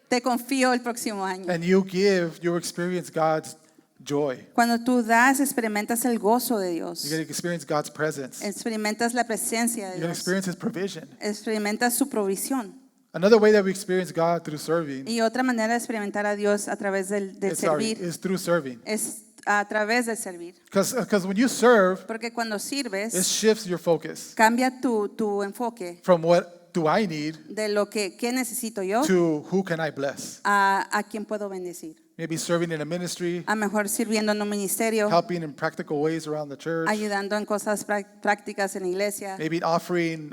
te confío el próximo año. And you give, you experience God's joy. Cuando tú das, experimentas el gozo de You Dios. get to experience God's presence. Experimentas la presencia de You get to Dios. experience His provision. Experimentas su provisión. Another way that we experience God through serving Y otra manera de experimentar a Dios a través del servir is through serving. es a través del servir. Because when you serve, Porque cuando it sirves, shifts your focus cambia tu enfoque from what do I need de lo que ¿qué necesito yo? to who can I bless. A quién puedo bendecir. Maybe serving in a ministry, A mejor sirviendo en un ministerio, helping in practical ways around the church, ayudando en cosas prácticas en la iglesia, maybe offering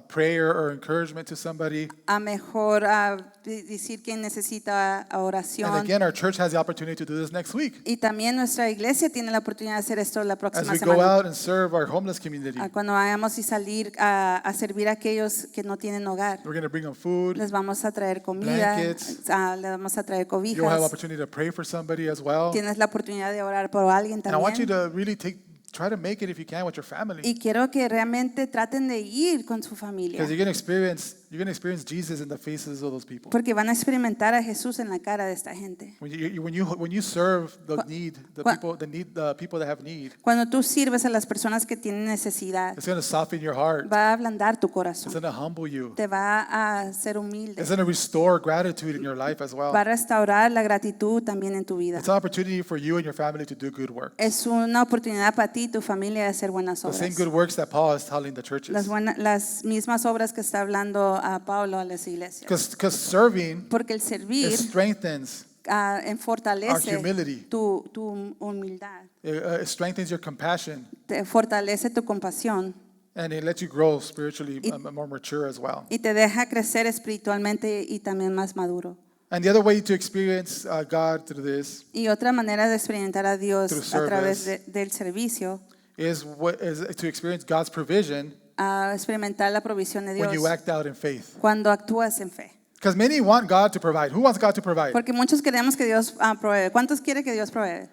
prayer or encouragement to somebody. a mejor decir quién necesita And oración. again, our church has the opportunity to do this next week Y también nuestra iglesia tiene la oportunidad de hacer esto la as próxima we go semana. out and serve our homeless community. Cuando vayamos y salir a servir a aquellos que no tienen hogar. We're going to bring them food. Les vamos a traer comida, Blankets. les vamos a traer You'll have cobijas. opportunity to pray for somebody as well. Tienes la oportunidad de orar por alguien And I want you también. to really take try to make it if you can with your family. Y quiero que realmente traten de ir con su familia, Because you're gonna experience Jesus in the faces of those people. porque van a experimentar a Jesús en la cara de esta gente. When you serve the Cu- the people that have need, Cuando tú sirves a las personas que tienen necesidad, it's gonna soften your heart. va a ablandar tu It's corazón, gonna humble you. te va a hacer humilde, It's gonna restore gratitude in your life as well. va a restaurar la gratitud también en tu vida. It's an opportunity for you and your family to do good work. Es una oportunidad para ti y tu familia de hacer buenas The same obras. good works that Paul is telling the churches. Las mismas obras que está hablando a Pablo a las iglesias. Because serving Porque el servir it strengthens, fortalece our humility. tu humildad, it strengthens your compassion, te fortalece tu compasión and it lets you grow spiritually Y- more mature as well. y te deja crecer espiritualmente y también más maduro. And the other way to experience God through this Y otra manera de experimentar a Dios Through a través service. del servicio, is to experience God's provision a experimentar la provisión de when Dios you act out in faith. cuando actúas en fe. Because many want God to provide. Who wants God to provide? Porque muchos queremos que Dios provee. ¿Cuántos quiere que Dios provee?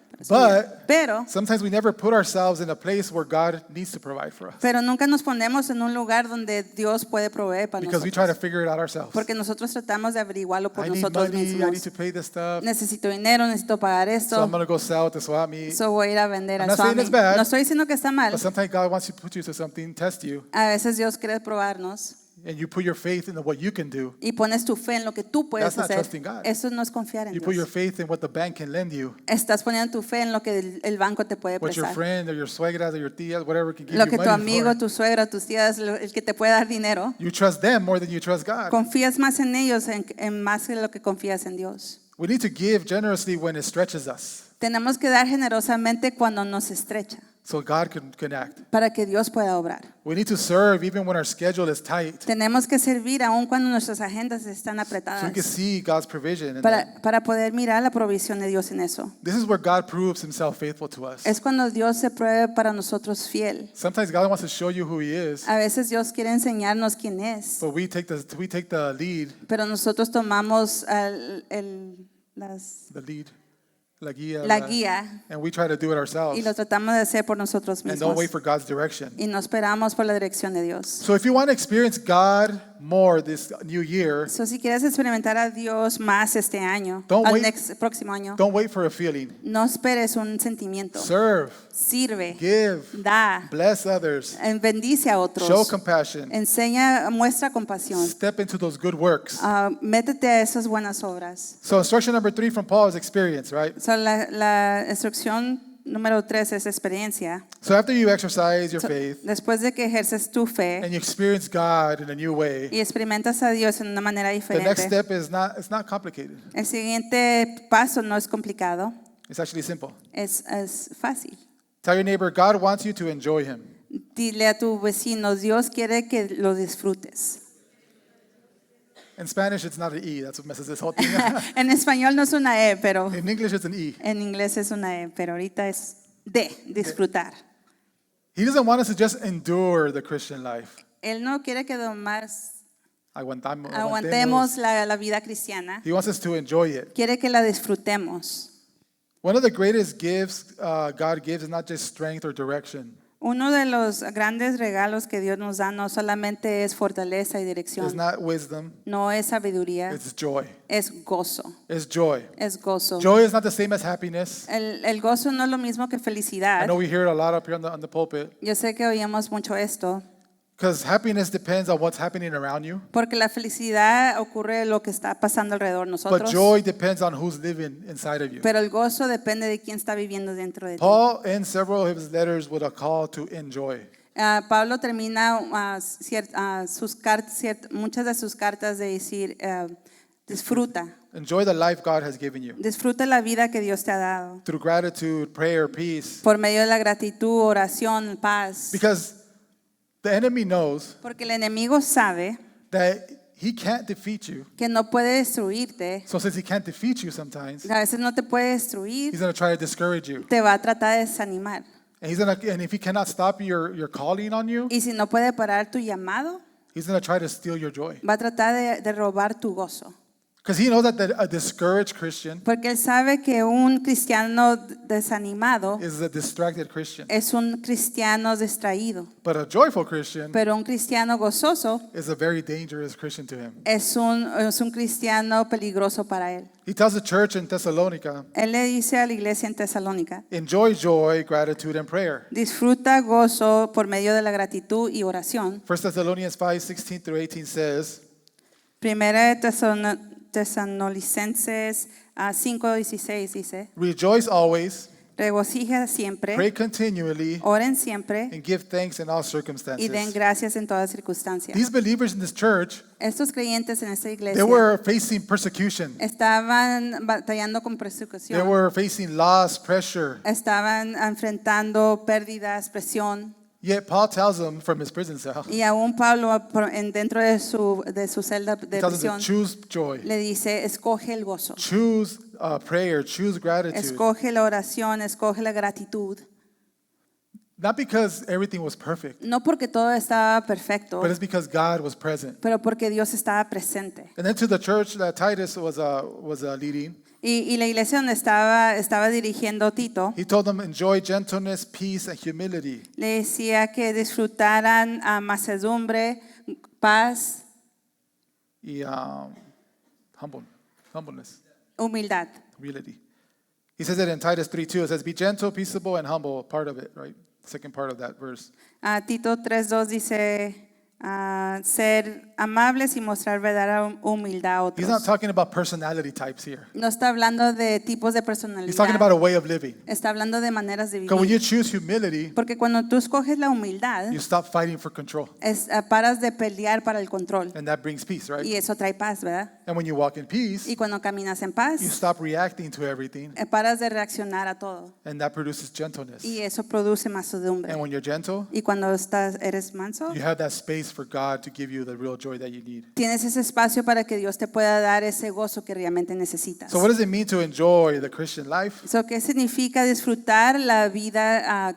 Pero Sometimes we never put ourselves in a place where God needs to provide for us. nunca nos ponemos en un lugar donde Dios puede proveer para Because we try to nosotros. figure it out ourselves. Porque nosotros tratamos de averiguarlo por I need nosotros money, I need mismos. to pay this stuff, Necesito dinero, necesito pagar so esto. I'm going to go sell at the swap meet. So voy a ir a vender I'm al not saying Swami. it's bad, No estoy diciendo que está mal. But sometimes God wants to put you to something, test you, A veces Dios quiere probarnos and you put your faith in what you can do. y pones tu fe en lo que tú puedes That's not hacer. trusting God. Eso no es confiar en You put your Dios. faith in what the bank can lend you, Estás poniendo tu fe en lo que el banco te puede what your prestar. friend or your suegras or your tías, whatever can give Lo you que tu money amigo, for. tu suegra, tus tías, el que te puede dar dinero. You trust them more than you trust God. Confías más en ellos en más que lo que confías en Dios. We need to give generously when it stretches us, Tenemos que dar generosamente cuando nos estrecha, so God can act. para que Dios pueda obrar. We need to serve even when our schedule is tight, Tenemos que servir aun cuando nuestras agendas están so apretadas, we can see God's provision. in that. para poder mirar la provisión de Dios en eso. This is where God proves himself faithful to us. Es cuando Dios se pruebe para nosotros fiel. Sometimes God wants to show you who he is, A veces Dios quiere enseñarnos quién es, but we take the lead, pero nosotros tomamos la guía, la guía and we try to do it ourselves y lo tratamos de hacer por nosotros and don't mismos wait for God's direction. y no esperamos por la dirección de Dios. So if you want to experience God more this new year, So, si quieres experimentar a Dios más este año, Don't al wait. próximo año, don't wait for a feeling. no esperes un sentimiento. Serve, Sirve, give, da, bless others, bendice a otros, show compassion, enseña, muestra compasión, step into those good works. métete a esas buenas obras. So instruction number 3 from Paul is experience, right? So, la instrucción número 3 es experiencia. So after you exercise your So, faith después de que ejerces tu fe and you experience God in a new way, y experimentas a Dios en una manera the next diferente, step is it's not complicated. el siguiente paso no es complicado, It's actually simple. es fácil. Tell your neighbor, God wants you to enjoy him. Dile a tu vecino, Dios quiere que lo disfrutes. In Spanish, it's not an E. That's what messes this whole thing. En español no es una E, pero In English, it's an E. en inglés es una E, pero ahorita es disfrutar. He doesn't want us to just endure the Christian life. Él no quiere que nomás Aguantemos. aguantemos la vida cristiana, He wants us to enjoy it. quiere que la disfrutemos. One of the greatest gifts God gives is not just strength or direction. Uno de los grandes regalos que Dios nos da no solamente es fortaleza y It's dirección, not wisdom. no es sabiduría, It's joy. es gozo, It's joy. es gozo. Joy is not the same as happiness. El gozo no es lo mismo que I felicidad. know we hear it a lot up here on the pulpit. Yo sé que oímos mucho esto, Because happiness depends on what's happening around you. porque la felicidad ocurre lo que está pasando alrededor de But nosotros, joy depends on who's living inside of you. pero el gozo depende de quién está viviendo dentro de ti. Paul ends several of his letters with a call to enjoy. Pablo termina muchas de sus cartas de decir, disfruta, Enjoy the life God has given you. disfruta la vida que Dios te ha dado, Through gratitude, prayer, peace. por medio de la gratitud, oración, paz, Because the enemy knows porque el enemigo sabe that he can't defeat you. que no puede destruirte, So since he can't defeat you sometimes, a veces no te puede destruir, he's going to try to discourage you. te va a tratar de desanimar. And if he cannot stop your calling on you, Y si no puede parar tu llamado, he's going to try to steal your joy. va a tratar de robar tu gozo. Because he knows that a discouraged Christian Porque él sabe que un cristiano desanimado is a distracted Christian. es un cristiano distraído, But a joyful Christian pero un cristiano gozoso is a very dangerous Christian to him. es un cristiano peligroso para él. He tells the church in Thessalonica, Él le dice a la iglesia en Tesalónica, enjoy joy, gratitude, and prayer. disfruta gozo por medio de la gratitud y oración. 1 Thessalonians 5:16 through 18 says, Primera de Tesalonicenses 5:16 dice, rejoice always, regocija siempre, pray continually, oren siempre and give thanks in all y den circumstances. gracias en todas circunstancias. These believers in this church, Estos creyentes en esta they iglesia were facing persecution. estaban batallando con They persecución, were facing loss, pressure. estaban enfrentando pérdidas, presión, Yet Paul tells them from his prison cell, y aún Pablo dentro de su celda he de tells them prisión to choose joy, le dice, escoge el gozo, choose prayer, choose gratitude. escoge la oración, escoge la gratitud. Not because everything was perfect, No porque todo estaba perfecto, but it's because God was present. pero porque Dios estaba presente. And then to the church that Titus was leading, Y la iglesia donde estaba dirigiendo Tito, he told them, enjoy gentleness, peace, and humility. le decía que disfrutaran a mansedumbre, paz, Y, humbleness, humildad. humility. He says it in Titus 3:2. It says, be gentle, peaceable, and humble. Part of it, right? Second part of that verse. Tito 3:2 dice ser amables y mostrar verdadera humildad a He's not otros. talking about personality types here. No está hablando de tipos de He's talking personalidad, about a way of living. está hablando de maneras de Because when vivir. you choose humility, Porque cuando tú escoges la humildad, you stop fighting for control. paras de pelear para el control. And that brings peace, right? Y eso trae paz, ¿verdad? And when you walk in peace, Y cuando caminas en paz, you stop reacting to everything. paras de reaccionar a todo. And that produces gentleness. Y eso produce mansedumbre. And when you're gentle, Y cuando eres manso, you have that space for God to give you the real joy that you need. tienes ese espacio para que Dios te pueda dar ese gozo que realmente necesitas. So what does it mean to enjoy the Christian life? ¿Qué significa disfrutar la vida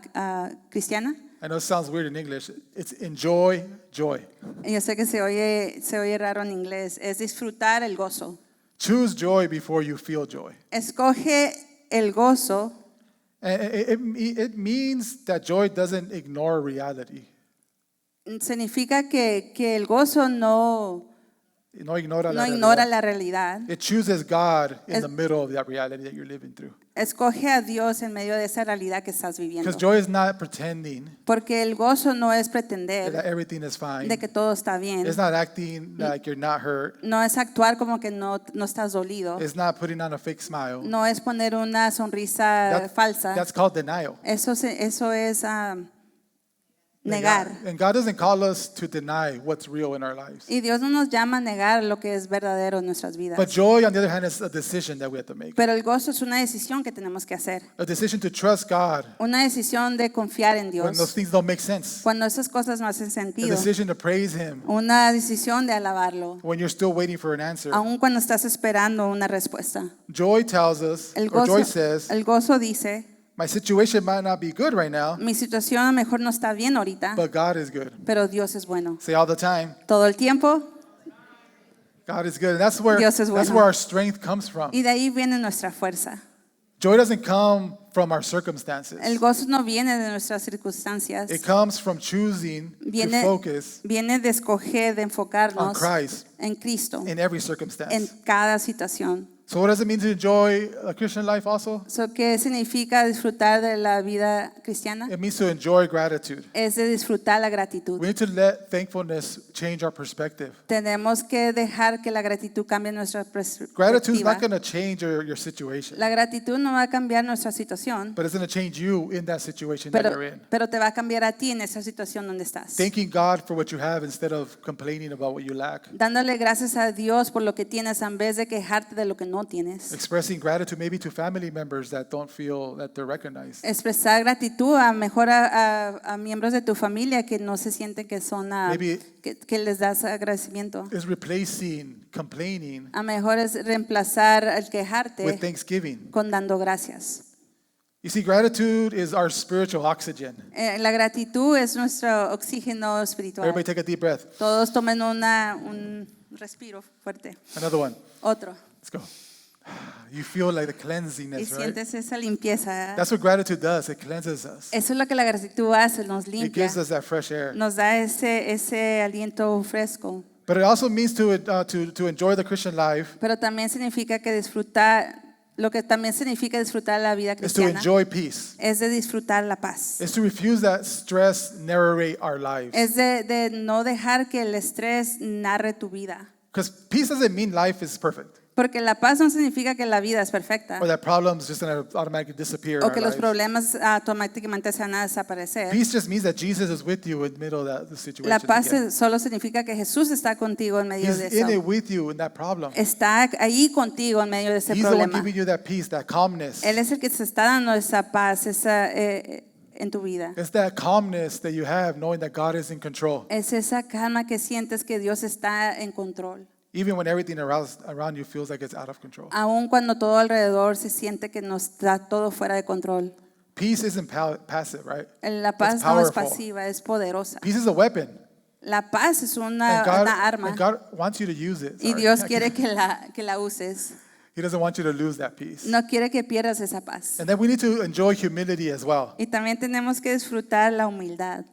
cristiana? I know it sounds weird in English. It's enjoy joy. Yo sé que se oye raro en inglés. Es disfrutar el gozo. Choose joy before you feel joy. Escoge el gozo. And it means that joy doesn't ignore reality. Significa que el gozo no No ignora ignora la realidad. It chooses God in Es- the middle of that reality that you're living through. Escoge a Dios en medio de esa realidad que estás viviendo. Because joy is not pretending Porque el gozo no es that pretender everything is fine. de que todo está bien. It's not acting like you're not hurt. No es actuar como que no estás dolido. It's not putting on a fake smile. No es poner una sonrisa falsa. That's called denial. Eso es And negar. and God doesn't call us to deny what's real in our lives. Y Dios no nos llama a negar lo que es verdadero en nuestras vidas. But joy, on the other hand, is a decision that we have to make. Pero el gozo es una decisión que tenemos que hacer. A decision to trust God Una decisión de confiar en when those Dios. things don't make sense. Cuando esas cosas no hacen A sentido. decision to praise Him Una decisión de alabarlo. when you're still waiting for an answer. Aun cuando estás esperando una respuesta. Joy tells us, El or joy gozo, says, el gozo dice, my situation might not be good right now, mi situación a lo mejor no está bien ahorita, but God is good. pero Dios es bueno. Say all the time, Todo el tiempo, God is good. And that's where, Dios es that's bueno. where our strength comes from. y de ahí viene nuestra fuerza. Joy doesn't come from our circumstances. El gozo no viene de nuestras circunstancias. It comes from choosing to Viene, focus viene de escoger, de on enfocarnos Christ en Cristo, in every en circumstance. cada situación. So what does it mean to enjoy a Christian life also? ¿Qué significa disfrutar de la vida cristiana? It means to enjoy gratitude. Es de disfrutar la gratitud. We need to let thankfulness change our perspective. Tenemos que dejar que la gratitud cambie nuestra Gratitude is perspectiva. not going to change your situation, La gratitud no va a cambiar nuestra situación, but it's going to change you in that situation that you're in. pero te va a cambiar a ti en esa situación donde estás. Thanking God for what you have instead of complaining about what you lack. Dándole gracias a Dios por lo que tienes en vez de quejarte de lo que no tienes. Expressing gratitude maybe to family members that don't feel that they're recognized. Expresar gratitud a mejor a miembros de tu familia que no se sienten que son Maybe- que les das agradecimiento. It's replacing complaining A mejor es reemplazar el with quejarte thanksgiving. con dando gracias. You see, gratitude is our spiritual oxygen. La gratitud es nuestro oxígeno espiritual. Everybody take a deep breath. Todos tomen una respiro fuerte. Another one. Otro. Let's go. You feel like the Y cleansingness, right? sientes esa limpieza. That's what gratitude does. It cleanses us. Eso es lo que la gratitud hace, nos It limpia, gives us that fresh air. nos da ese aliento fresco. But it also means to enjoy the Christian life Pero también significa que disfrutar, lo que también significa disfrutar la vida is to cristiana enjoy peace. es de disfrutar la paz. Is to refuse that stress narrate our lives. Es de no dejar que el estrés narre tu vida. Because peace doesn't mean life is perfect Porque la paz no significa que la vida es perfecta or that problems just going to automatically disappear in o our que los lives. problemas automáticamente se van a desaparecer. Peace just means that Jesus is with you in the middle of the situation. La paz again. solo significa que Jesús está contigo en medio He's de in it eso. with you in that problem. Está ahí contigo en medio de ese He's the one problema. giving you that peace, that calmness. Él es el que te está dando esa paz en tu vida. It's that calmness that you have knowing that God is in control. Es esa calma que sientes que Dios está en control. Even when everything around you feels like it's out of control. Aun cuando todo alrededor se siente que no está todo fuera de control. Peace isn't passive, right? La paz It's no es powerful. pasiva, es poderosa. Peace is a weapon. La paz es una And arma God wants you to use it. y Sorry. Dios quiere que la uses. He doesn't want you to lose that peace. No quiere que pierdas esa paz. And then we need to enjoy humility as well. Y también tenemos que disfrutar la humildad.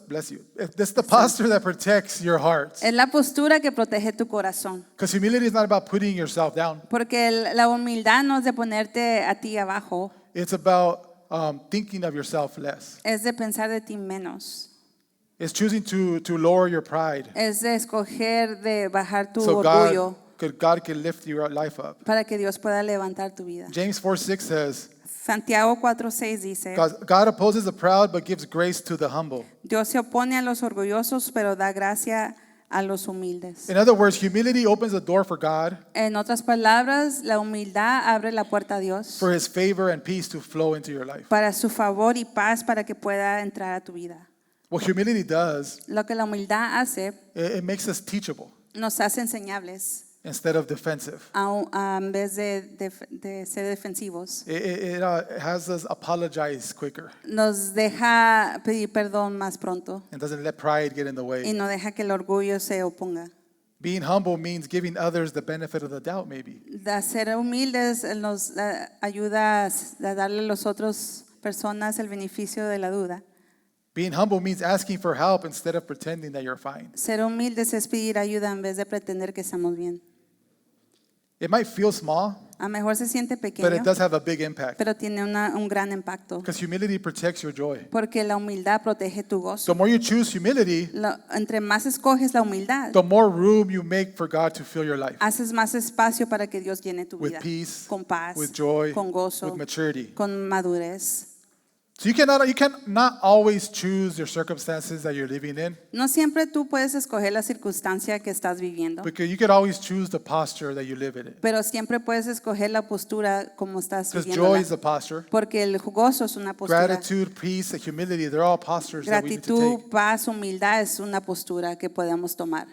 Bless you. It's the posture that protects your heart. Es la postura que protege tu corazón. Because humility is not about putting yourself down. Porque la humildad no es de ponerte a ti abajo, It's about thinking of yourself less. es de pensar de ti menos. It's choosing to lower your pride Es de escoger de bajar tu so orgullo God can lift your life up. para que Dios pueda levantar tu vida. James 4:6 says, Santiago 4:6 dice, God opposes the proud but gives grace to the humble. Dios se opone a los orgullosos, pero da gracia a los humildes. In other words, humility opens the door for God, En otras palabras, la humildad abre la puerta a Dios for his favor and peace to flow into your life. para su favor y paz para que pueda entrar a tu vida. What humility does, Lo que la humildad hace, it makes us teachable nos hace enseñables instead of defensive. en vez de ser defensivos. It has us apologize quicker Nos deja pedir perdón más pronto and doesn't let pride get in the y way. no deja que el orgullo se oponga. Being humble means giving others the benefit of the doubt, maybe. De ser humildes nos ayuda a darle a las otras personas el beneficio de la duda. Being humble means asking for help instead of pretending that you're fine. Ser humildes es pedir ayuda en vez de pretender que estamos bien. It might feel small, A lo mejor se siente but it pequeño, does have a big impact pero tiene un gran impacto. because humility protects your joy. Porque la humildad protege tu gozo. The more you choose humility, Entre más escoges la humildad, the more room you make for God to fill your life haces más espacio para que Dios llene tu with vida. peace, Con paz, with joy, con gozo, with maturity. con madurez. So you cannot always choose your circumstances that you're living in, No siempre tú puedes escoger la circunstancia que estás viviendo, because you could always choose the posture that you live in. pero siempre puedes escoger la postura como estás Because viviendo. joy is a posture. Porque el gozo es una postura. Gratitude, peace, and humility, they're all postures that we need to take. Gratitud, paz, humildad es una postura que podemos tomar.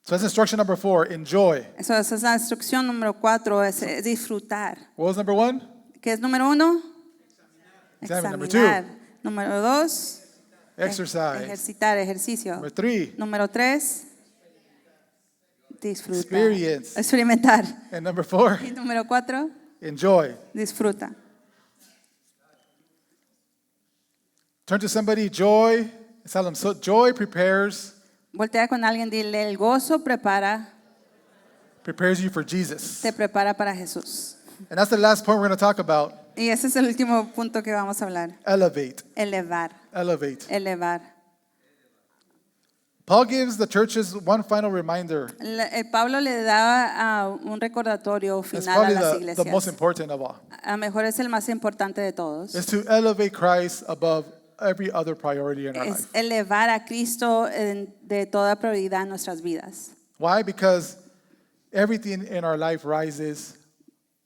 So that's instruction number 4, enjoy. Esa es la instrucción número 4, es disfrutar. What was number 1? ¿Qué es número 1? Examine. Number Examinar. Número 2, Exercise. ejercitar, ejercicio. Number 3, Número 3, disfrutar. Experience. Experimentar. and number 4, Y número 4, enjoy. disfruta. Turn to somebody, joy. Tell them, so joy prepares Voltea con alguien, dile, el gozo you for Jesus. te prepara para Jesús. And that's the last point we're going to talk about. Y ese es el último punto que vamos a hablar. Elevate. Elevar, Elevate. elevar. Paul gives the churches one final reminder. Pablo le daba un recordatorio It's final a probably las the most iglesias. important of all. A lo mejor es el más importante de todos. Is to elevate Christ above every other priority in our Es life. elevar a Cristo de toda prioridad en nuestras vidas. Why? Because everything in our life rises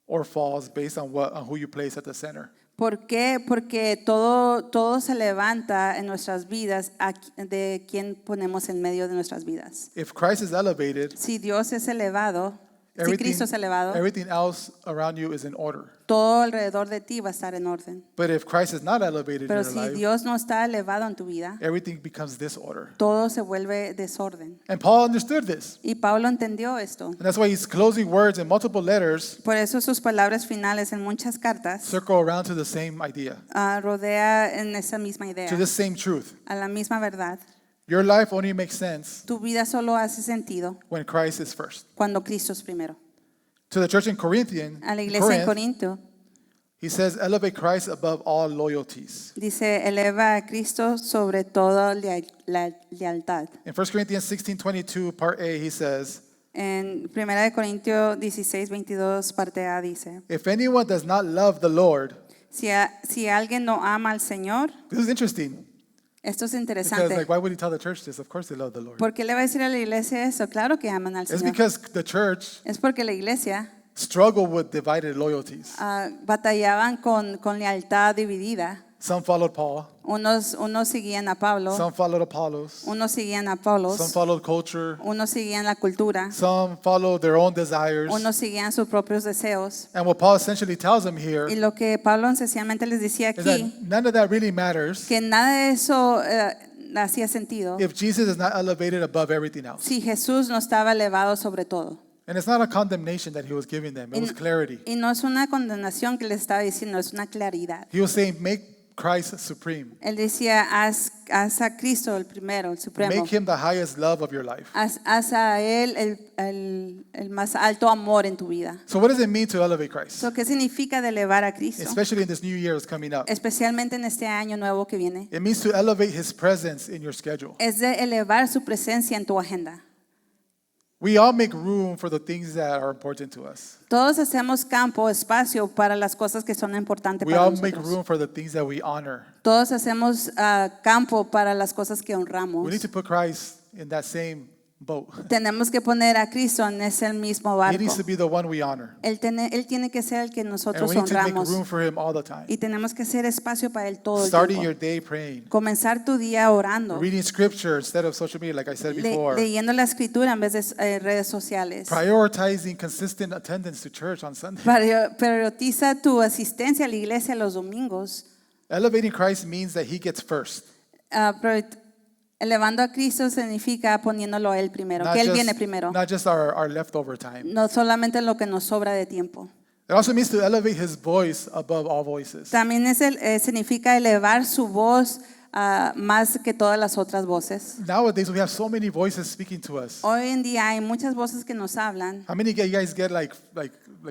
or falls based on who you place at the center. ¿Por qué? Porque todo se levanta en nuestras vidas de quien ponemos en medio de nuestras vidas. If Christ is elevated, Si Dios es elevado, Si Cristo es elevado, everything else around you is in order. todo alrededor de ti va a estar en orden. But if Christ is not elevated in Pero your si life, Dios no está elevado en tu vida, everything becomes disorder. todo se vuelve desorden. And Paul understood this. Y Pablo entendió esto. And that's why his closing words in multiple letters Por eso sus palabras finales en muchas cartas circle around to the same idea, rodea en esa misma idea, to the same truth. a la misma verdad. Your life only makes sense Tu vida solo hace sentido when Christ is first. cuando Cristo es primero. To the church in A la iglesia en Corinth, Corinto he says, elevate Christ above all loyalties. dice, eleva a Cristo sobre toda la lealtad. In 1 Corinthians 16:22, part A, he says, En 1 Corintios 16, 22, parte A dice, if anyone does not love the Lord, si alguien no ama al Señor, this is interesting, esto es because interesante. like, why would he tell the church this? Of course they love the Lord. ¿Por qué le va a decir a la iglesia eso? Claro que aman al It's Señor. because the church Es porque la iglesia struggled with divided loyalties. batallaban con lealtad dividida. Some followed Paul, Unos seguían a Pablo, some followed Apollos, unos seguían a some Apolos, followed culture, unos seguían la cultura, some followed their own desires. unos seguían sus propios deseos. And what Paul essentially tells them here Y lo que Pablo sencillamente les decía is that aquí, none of that really matters que nada de eso hacía sentido if Jesus is not elevated above everything else. si Jesús no estaba elevado sobre todo. And it's not a condemnation that he was giving them, it was clarity. Y no es una condenación que les estaba diciendo, es una claridad. He was saying, make Christ supreme. Él decía, haz a Cristo el primero, el supremo. Make him the highest love of your life. Haz a Él el más alto amor en tu vida. So what does it mean to elevate Christ? So, ¿qué significa de elevar a Cristo? Especially in this new year that's coming up. Especialmente en este año nuevo que viene. It means to elevate his presence in your schedule. Es de elevar su presencia en tu agenda. We all make room for the things that are important to us. Todos hacemos campo, espacio para las cosas que son importantes We para all make nosotros. room for the things that we honor. Todos hacemos campo para las cosas que We honramos. need to put Christ in that same boat. Tenemos que poner a Cristo en ese mismo He barco. needs to be the one we honor. Él tiene que ser el que And nosotros we need to make honramos. room for him all the time. Y tenemos que hacer espacio para Él todo el Starting tiempo. your day praying. Comenzar tu día orando. Reading scripture instead of social media, like I said before. Leyendo la escritura en vez de redes sociales. Prioritizing consistent attendance to church on Sunday. Prioriza tu asistencia a la iglesia los domingos. Elevating Christ means that he gets first. Elevando a Cristo significa poniéndolo a Él primero, que Él viene primero. not just our leftover time. No solamente lo que nos sobra de tiempo. It also means to elevate his voice above all voices. También significa elevar su voz más que todas las otras voces. Nowadays we have so many voices speaking to us. Hoy en día hay muchas voces que nos hablan. How many of you guys get like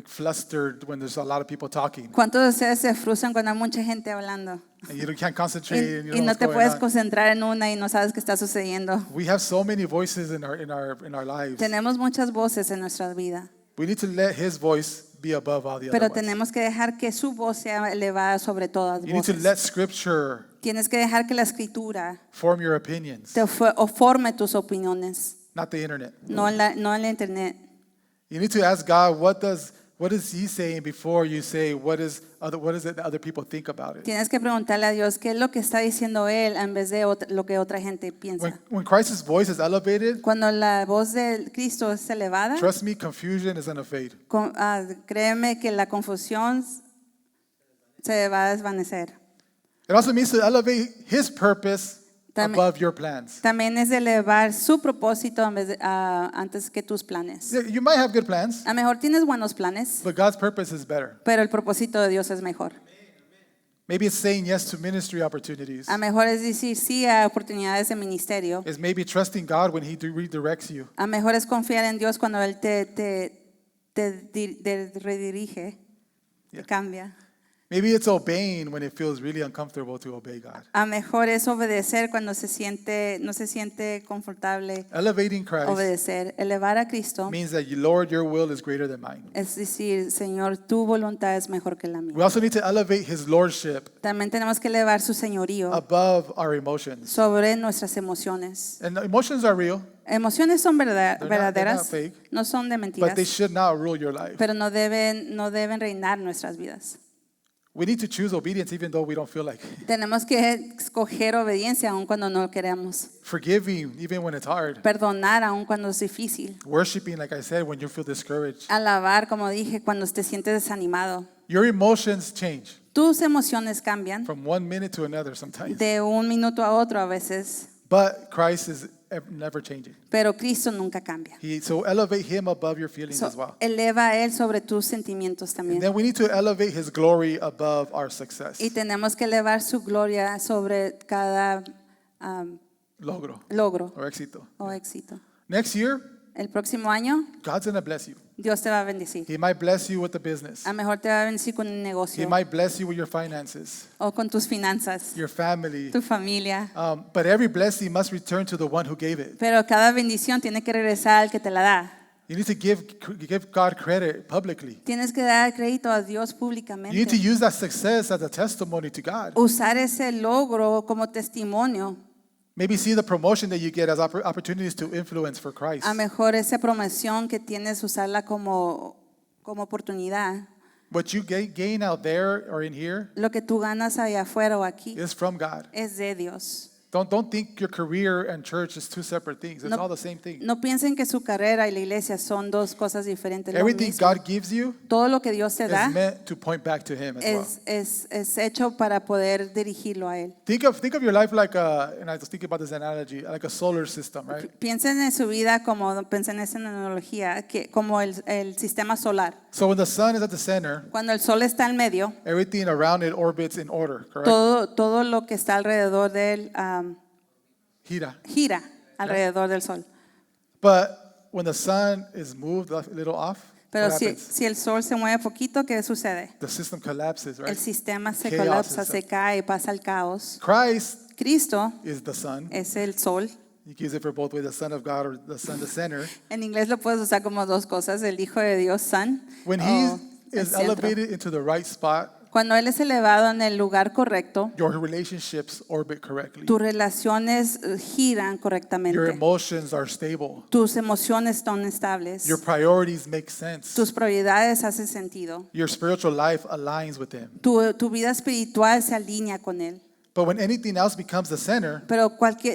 flustered when there's a lot of people talking ¿Cuántos de ustedes se frustran cuando hay mucha gente hablando? and you can't concentrate and you Y don't know no what's te going puedes on? concentrar en una y no sabes qué está sucediendo. We have so many voices in our lives. Tenemos muchas voces en nuestra vida, We need to let his voice be above all the pero other ones. tenemos que dejar que su voz sea elevada sobre todas You need to voces. let scripture Tienes que dejar que la escritura form your opinions, forme tus opiniones, not the internet. no en la internet. You need to ask God, what is he saying before you say what is it that other people think about it? Tienes que preguntarle a Dios qué es lo que está diciendo Él en vez de lo que otra gente piensa. When Christ's voice is elevated, Cuando la voz de Cristo es elevada, trust me, confusion is going to fade. créeme que la confusión se va a desvanecer. It also means to elevate his purpose También- above your plans. También es elevar su propósito antes que tus planes. You might have good plans, A lo mejor tienes buenos planes, but God's purpose is better. pero el propósito de Dios es mejor. Maybe it's saying yes to ministry opportunities. A lo mejor es decir sí a oportunidades de ministerio. It's maybe trusting God when he redirects you. A lo mejor es confiar en Dios cuando Él te redirige, te Yeah. cambia. Maybe it's obeying when it feels really uncomfortable to obey God. A lo mejor es obedecer cuando no se siente confortable Elevating Christ obedecer. Elevar a Cristo means that, Lord, your will is greater than mine. es decir, Señor, tu voluntad es mejor que la mía. We also need to elevate his lordship También tenemos que elevar su señorío above our emotions. sobre nuestras emociones. And emotions are real, Emociones son they're verdaderas, not fake, no son de but mentiras, they should not rule your life. pero no deben reinar nuestras vidas. We need to choose obedience even though we don't feel like it. Tenemos que escoger obediencia aun cuando no queremos. Forgiving even when it's hard. Perdonar aun cuando es difícil. Worshiping, like I said, when you feel discouraged. Alabar, como dije, cuando te sientes desanimado. Your emotions change Tus emociones cambian from 1 minute to another sometimes. de un minuto a otro a veces, But Christ is never changing. pero Cristo nunca cambia. So elevate him above your feelings as well. Eleva a Él sobre tus sentimientos And también. then we need to elevate his glory above our success. Y tenemos que elevar su gloria sobre cada Logro logro or éxito. o éxito. Next year, El próximo año, God's going to bless you. Dios te va a bendecir. He might bless you with the business. A lo mejor te va a bendecir con un He negocio might bless you with your finances, o con tus finanzas, your family. tu familia. But every blessing must return to the one who gave it. Pero cada bendición tiene que regresar al que te la da. You need to give God credit publicly. Tienes que dar crédito a Dios You need to públicamente. use that success as a testimony to God. Usar ese logro como testimonio. Maybe see the promotion that you get as opportunities to influence for Christ. A lo mejor esa promoción que tienes, usarla como oportunidad. What you gain out there or in here Lo que tú ganas allá afuera o aquí is from God. es de Dios. Don't think your career and church is two separate things. It's No- all the same thing. No piensen que su carrera y la iglesia son dos cosas diferentes. Lo Everything mismo. God gives you Todo lo que Dios te is da meant to point back to Him as well. es hecho para poder dirigirlo a Él. Think of your life like and I was thinking about this analogy, like a solar system, right? Piensen en su vida como, piensen en esa analogía, como el sistema solar. So when the sun is at the center, Cuando el sol está en medio, everything around it orbits in order, correct? todo lo que está alrededor de él Gira. gira alrededor del sol. But when the sun is moved a little off, Pero what si, happens? si el sol se mueve poquito, ¿qué sucede? The system collapses, right? El sistema se Chaos colapsa, is se cae, pasa al caos. Christ Cristo is the sun. es el sol. You can use it for both ways, the Son of God or the Son, the center. En inglés lo puedes usar como dos cosas, el Hijo de Dios, Son. When o He el is centro. elevated into the right spot, Cuando Él es elevado en el lugar correcto, your relationships orbit correctly. tus relaciones giran Your correctamente. emotions are stable. Tus emociones están estables. Your priorities make sense. Tus prioridades hacen sentido. Your spiritual life aligns with Him. Tu vida espiritual se alinea con Él. But when anything else becomes the center, Pero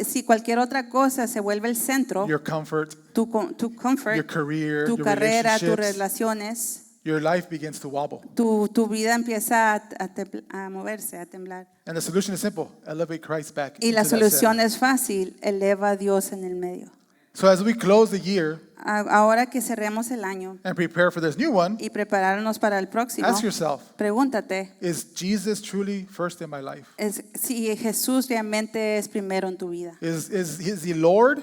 si cualquier otra cosa se vuelve el centro, your comfort, tu your comfort, career, tu your carrera, tus relationships, relaciones, your life begins to wobble. tu vida empieza a moverse, a temblar. And the solution is simple. Elevate Christ back Y la into that solución center. es fácil, eleva a Dios en el medio. So as we close the year Ahora que cerremos el año and prepare for this new one, y prepararnos para el próximo, ask yourself, pregúntate, is Jesus truly first in my life? si Jesús realmente es primero en tu vida. Is He Lord,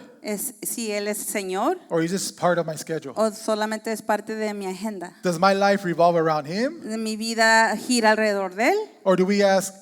Si Él es Señor or is just part of my schedule? o solamente es parte de mi agenda. Does my life revolve around Him, Mi vida gira alrededor de Él or do we ask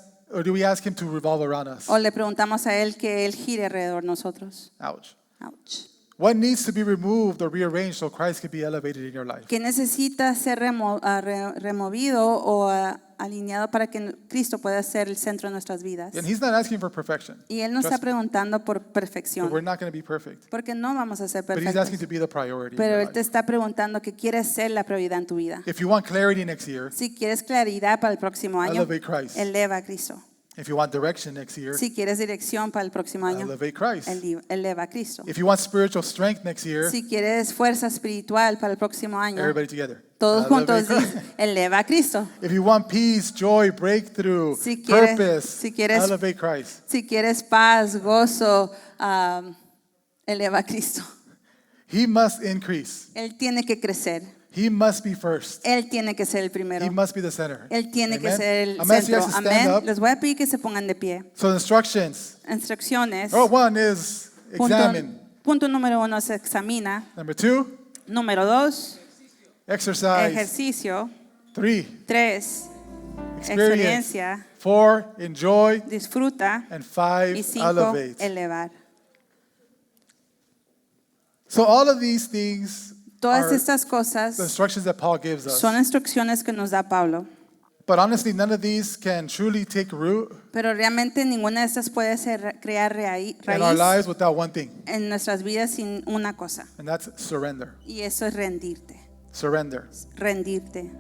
Him to revolve around us? o le preguntamos a Él que Él gire alrededor de nosotros. Ouch. Ouch. What needs to be removed or rearranged so Christ can be elevated in your life? ¿Qué necesita ser removido o alineado para que Cristo pueda ser el centro de nuestras vidas? And He's not asking for perfection. Y Él no está Trust me. preguntando por But perfección, we're not going to be perfect. porque no vamos a ser But He's asking perfectos. to be the priority in Pero your Él te life. está preguntando que quieres ser la prioridad en tu vida. If you want clarity next year, Si quieres claridad para el próximo año, elevate Christ. eleva a Cristo. If you want direction next year, Si quieres dirección para el próximo año, elevate Christ. eleva a Cristo. If you want spiritual strength next year, Si quieres fuerza espiritual para el próximo año, everybody together. todos juntos Elevate Christ. dice, eleva a Cristo. If you want peace, joy, breakthrough, Si quieres- purpose, si quieres- elevate Christ. Si quieres paz, gozo, eleva a Cristo. He must increase. Él tiene que crecer. He must be first. Él tiene que ser el primero. He must be the center. Él tiene que Amen? ser el I'm gonna ask you centro. guys to stand Amén. up. Les voy a pedir que se pongan de pie. So the instructions. Instrucciones. Oh, one is Punto, examine. punto número 1 se examina. Number 2, Número 2, exercise. ejercicio. 3, 3, experience. experiencia. 4, enjoy. Disfruta. And 5, Y 5, elevate. elevar. So all of these things Todas are estas the cosas instructions that Paul gives us. son instrucciones que nos da Pablo. But honestly, none of these can truly take root Pero realmente ninguna de estas puede crear in our raíz lives without one thing, en nuestras vidas sin una cosa. and that's surrender. Y eso es rendirte. Surrender. Rendirte.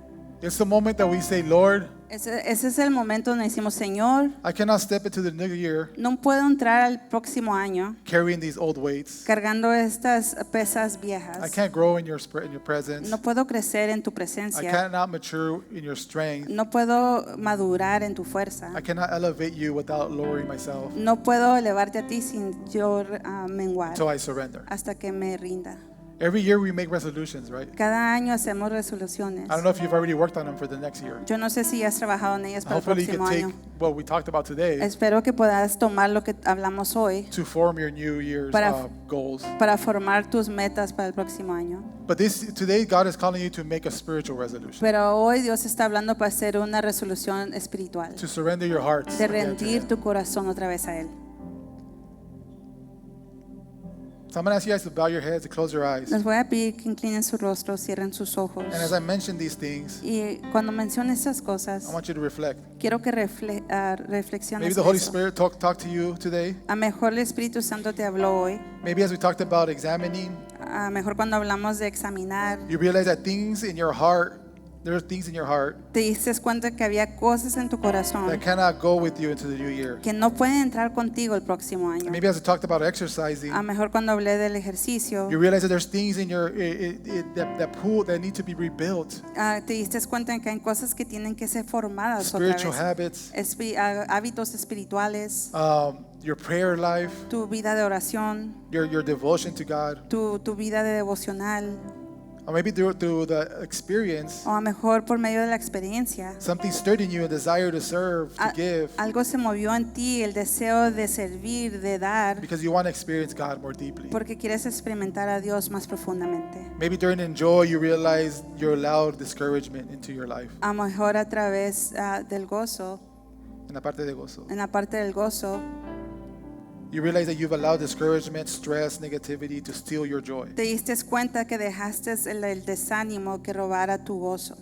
It's the moment that we say, Lord, Ese es el momento donde decimos, Señor, I cannot step into the new year no puedo entrar al próximo año carrying these old weights. cargando estas pesas I viejas. can't grow in your presence. No puedo crecer en tu I presencia. cannot mature in your strength. No puedo madurar en tu fuerza. I cannot elevate you without lowering myself No puedo elevarte a ti sin yo menguar until I surrender. hasta que me rinda. Every year we make resolutions, right? Cada año hacemos resoluciones. I don't know if you've already worked on them for the next year. Yo no sé si has trabajado en ellas para el Hopefully you próximo can año. take what we talked about today Espero que puedas tomar lo que hablamos hoy to form your New Year's Para- goals. para formar tus metas para el próximo año. But today God is calling you to make a spiritual resolution, Pero hoy Dios está hablando para hacer una resolución espiritual, to surrender your hearts de again to rendir Him. tu corazón otra vez a Él. So I'm going to ask you guys to bow your heads and close your eyes. Les voy a pedir que inclinen su rostro, cierren sus ojos. And as I mention these things, Y cuando mencione estas cosas, I want you to reflect. quiero que reflexiones Maybe the en Holy eso. Spirit talk to you today. A mejor el Espíritu Santo te habló hoy. Maybe as we talked about examining, A mejor cuando hablamos de examinar, you realize that things in your heart, there are things in your heart te diste cuenta que había cosas en tu corazón that cannot go with you into the new year. que no pueden entrar contigo el próximo año. Maybe as we talked about exercising, A mejor cuando hablé del ejercicio, you realize that there's things in your that pool that need to be rebuilt. te diste cuenta que hay cosas que tienen que ser formadas otra Spiritual vez. habits, Hábitos espirituales, your prayer life, tu vida de oración, your devotion to God, tu vida de devocional, or maybe through the experience, o a mejor por medio de la experiencia. something stirred in you a desire to serve, to give, Algo se movió en ti, el deseo de servir, de dar, because you want to experience God more deeply. porque quieres experimentar a Dios más profundamente. Maybe during enjoy, you realize you allowed discouragement into your life. A lo mejor a través del gozo, En la parte de gozo, en la parte del gozo, you realize that you've allowed discouragement, stress, negativity to steal your joy. te diste cuenta que dejaste el desánimo que robara tu gozo.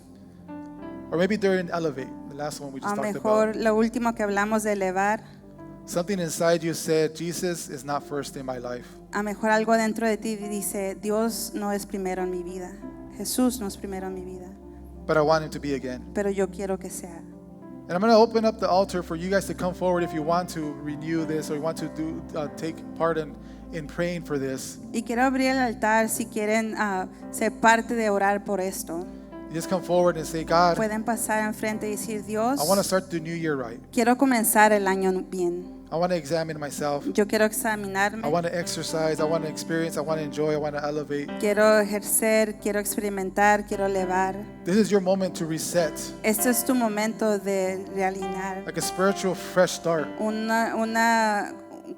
Or maybe during elevate, the last one we A just lo talked mejor about, lo último que hablamos de elevar, something inside you said, Jesus is not first in my life. a lo mejor algo dentro de ti dice, Dios no es primero en mi vida, Jesús no es primero en mi vida, But I want him to be again. pero yo quiero que sea. And I'm going to open up the altar for you guys to come forward if you want to renew this or you want to take part in praying for this. Y quiero abrir el altar si quieren ser parte de orar por esto. You just come forward and say, God, Pueden pasar enfrente y decir, Dios, I want to start the new year right. quiero comenzar el año bien. I want to examine myself. Yo quiero I examinarme, want to exercise. I want to experience. I want to enjoy. I want to elevate. quiero ejercer, quiero experimentar, quiero elevar. This is your moment to reset, Este es tu momento de realinear, like a spiritual fresh start. un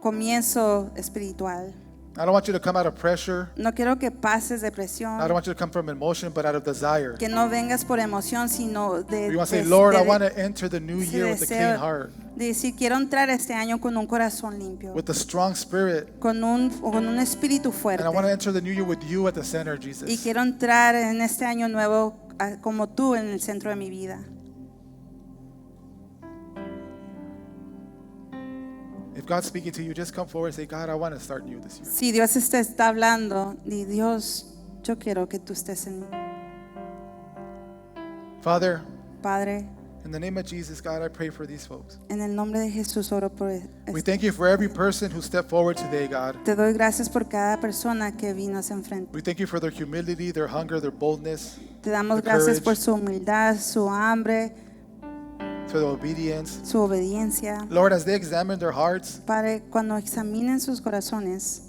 comienzo espiritual. I don't want you to come out of pressure. No quiero que pases I depresión, don't want you to come from emotion, but out of desire. que no vengas por emoción, sino de, You want to say, de- Lord, I de- want to enter the new ese year with a deseo clean heart, de decir, quiero entrar este año con un corazón limpio, with a strong spirit. con un espíritu And fuerte. I want to enter the new year with you at the center, Y Jesus. quiero entrar en este año nuevo como tú en el centro de mi vida. If God's speaking to you, just come forward and say, God, I want to start new this year. Si Dios está hablando, di Dios, yo quiero que tú estés en mí. Father, Padre, in the name of Jesus, God, I pray for these folks. en el nombre de Jesús oro por We thank you for every person who stepped forward today, God. Te doy gracias por cada persona que vino hacia enfrente. We thank you for their humility, their hunger, their boldness, Te damos the gracias courage. por su humildad, su hambre, for their obedience. su obediencia. Lord, as they examine their hearts, Padre, cuando examinen sus corazones,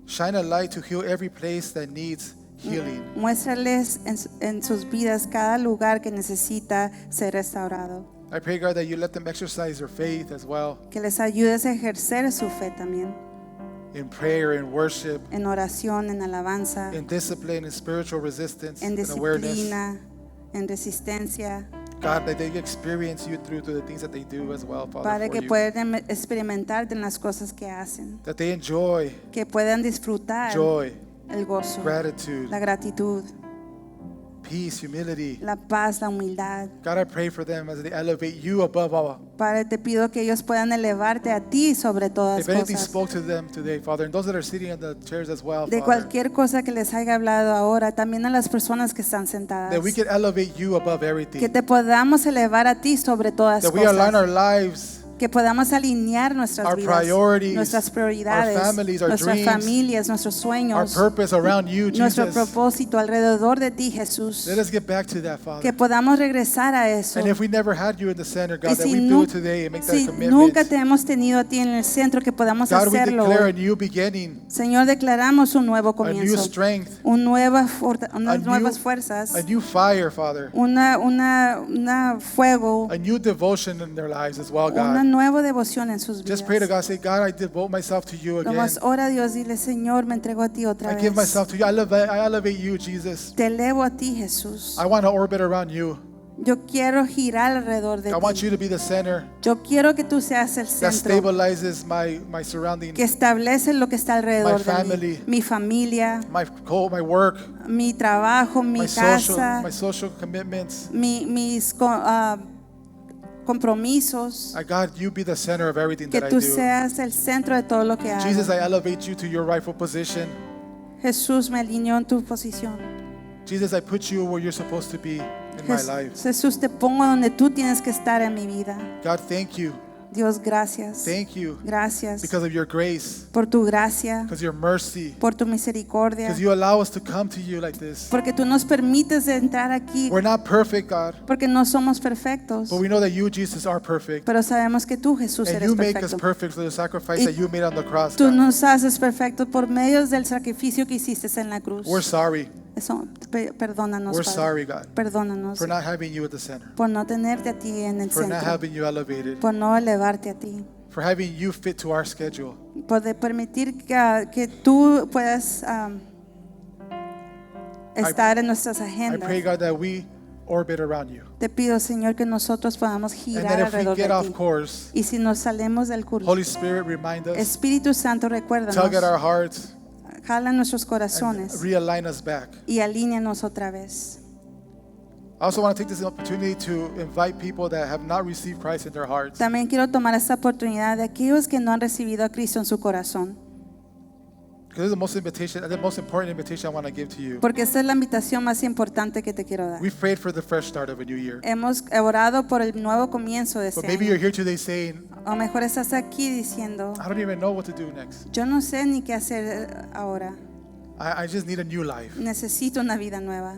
shine a light to heal every place that needs healing. muéstrales en sus vidas cada lugar que necesita ser restaurado. I pray, God, that you let them exercise their faith as well Que les ayudes a ejercer su fe también, in prayer, in worship, en oración, en alabanza, in discipline, in spiritual resistance, en in awareness. disciplina, en resistencia. God, that they experience you through the things that they do as well, Father, Padre, for que you. puedan experimentar en las cosas que hacen, That they enjoy que puedan disfrutar joy, el gozo, gratitude, la gratitud, peace, humility. la paz, la humildad. God, I pray for them as they elevate you above all. Padre, te pido que ellos puedan elevarte a ti sobre todas If anything cosas. spoke to them today, Father, and those that are sitting in the chairs as well, De Father, cualquier cosa que les haya hablado ahora, también a las personas que están sentadas. that we can elevate you above Que everything. te podamos elevar a ti sobre todas That we align our cosas. lives, Que podamos alinear nuestras our vidas, priorities, nuestras prioridades, our families, our nuestras dreams, familias, nuestros our sueños, purpose around you, nuestro Jesus. propósito alrededor de ti, Jesús. Let us get back to that, Que Father. podamos regresar a eso. And if we never had you in the center, Y God, that si, we do nu- it today and make si that nunca commitment. te hemos tenido a ti en el centro, que podamos God, we hacerlo declare a hoy. new beginning, Señor, declaramos un nuevo a new comienzo, strength, unas nuevas fuerzas, a new fire, Father, una fuego, a new devotion in their lives as well, una God. nueva devoción en sus vidas. Just pray to God, say, God, I devote myself to you again. Nomás ora a Dios, dile, Señor, me entrego a ti otra I give vez. myself to you. I elevate you, Jesus. Te elevo a ti, Jesús. I want to orbit around you. Yo quiero girar alrededor de I want ti. you to be the center Yo quiero que tú seas el that centro stabilizes my surrounding, que establece lo que está alrededor My de family. mí. Mi familia, my work, mi trabajo, mi casa, my social commitments. mis compromisos. God, you be the center of everything Que that I tú do. seas el centro de todo lo que hago. Jesus, I elevate you to your rightful position. Jesús, me alineó en tu posición. Jesus, I put you where you're supposed to be in my life. Jesús, te pongo donde tú tienes que estar en mi vida. God, thank you. Dios, gracias. Thank you Gracias because of your grace, por tu gracia, because your mercy, por tu misericordia, because you allow us to come to you like this. porque tú nos permites de entrar aquí, We're not perfect, God, porque no somos perfectos, but we know that you, Jesus, are perfect. pero sabemos que tú, Jesús, And eres you make us perfecto. perfect through the sacrifice Y that you made on the cross, Tú God. nos haces perfectos por medio del sacrificio que hiciste en la cruz. We're sorry. Eso, perdónanos, We're Padre. sorry, God, Perdónanos for not having you at the center, por no tenerte a ti en el for not centro, having you elevated, por no elevarte a ti, for having you fit to our schedule. por permitir que tú puedas estar en nuestras I agendas. pray, God, that we orbit around you. Te pido, Señor, que nosotros podamos And girar that if we alrededor get de off ti. course, Y si nos salimos del curso, Holy Spirit, remind us, Espíritu Santo, tug at recuérdanos, our hearts, jala nuestros and corazones realign us back. y alíñanos otra vez. I also want to take this opportunity to invite people that have not received Christ in their hearts. También quiero tomar esta oportunidad de aquellos que no han recibido a Cristo en su corazón, Because this is the most important invitation I want to give to you. porque esta es la invitación más importante que te quiero dar. We've prayed for the fresh start of a new year. Hemos orado por el nuevo comienzo de But este maybe you're año. here today saying, O mejor estás aquí diciendo, I don't even know what to do next. yo no sé ni qué hacer ahora. I just need a new life. Necesito una vida nueva.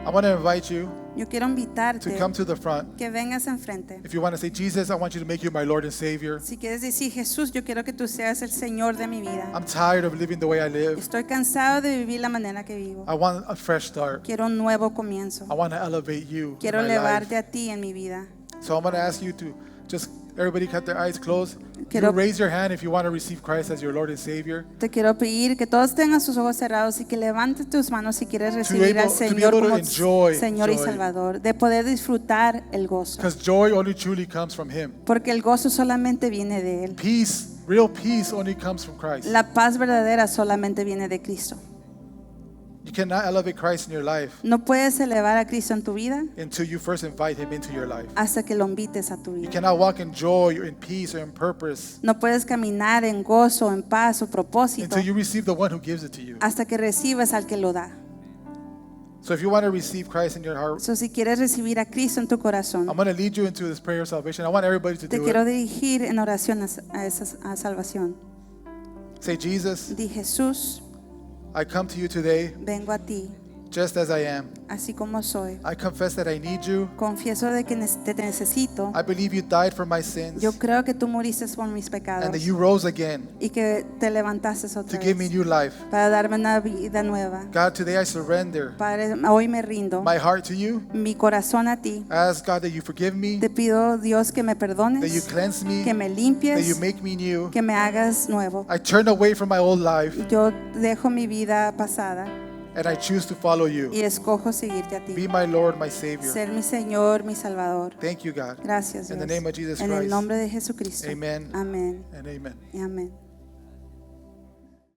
I want to invite you Yo quiero invitarte to come to the front. que vengas enfrente. If you want to say, Jesus, I want you to make you my Lord and Savior. Si quieres decir, Jesús, yo quiero que tú seas el Señor de mi vida. I'm tired of living the way I live. Estoy cansado de vivir la manera que vivo. I want a fresh start. Quiero un nuevo comienzo. I want to elevate you in Quiero my life. elevarte a ti en mi vida. So I'm going to ask you to just, everybody cut their eyes closed. Quiero- You raise your hand if you want to receive Christ as your Lord and Savior. Te quiero pedir que todos tengan sus ojos cerrados y que levantes tus manos si quieres be recibir al able- to be Señor able to como enjoy Señor y joy. Salvador, de poder disfrutar el gozo, Because joy only truly comes from Him. porque el gozo solamente viene de Él. Peace, real peace only comes from Christ. La paz verdadera solamente viene de Cristo. You cannot elevate Christ in your life No puedes elevar a Cristo en tu vida until you first invite Him into your life. hasta que lo invites a tu You vida. cannot walk in joy or in peace or in purpose No puedes caminar en gozo, en paz o propósito until you receive the one who gives it to you. hasta que recibas al que lo da. So if you want to receive Christ in your heart, So, si quieres recibir a Cristo en tu corazón, I'm going to lead you into this prayer of salvation. I want everybody to te do quiero it. dirigir en oración a esa salvación. Say, Jesus, Di, Jesús, I come to you today vengo a ti, just as I am. así como soy. I confess that I need you. Confieso de que te necesito. I believe you died for my sins Yo creo que tú moriste por mis pecados and that you rose again y que te levantaste to otra give me vez new life. para darme una vida nueva. God, today I surrender Padre, hoy me rindo my heart to you. mi corazón a ti. I ask God that you forgive me, Te pido, Dios, que me that you perdones, cleanse me, que me that limpies, you make me new. que me hagas nuevo. I turn away from my old life Yo dejo mi vida pasada and I choose to follow you. y escojo seguirte a Be ti. my Lord, my Savior. Ser mi Señor, mi Salvador. Thank you, God. Gracias, In the Dios. name of Jesus En el Christ. nombre de Jesucristo. Amen Amén and amen. y amén.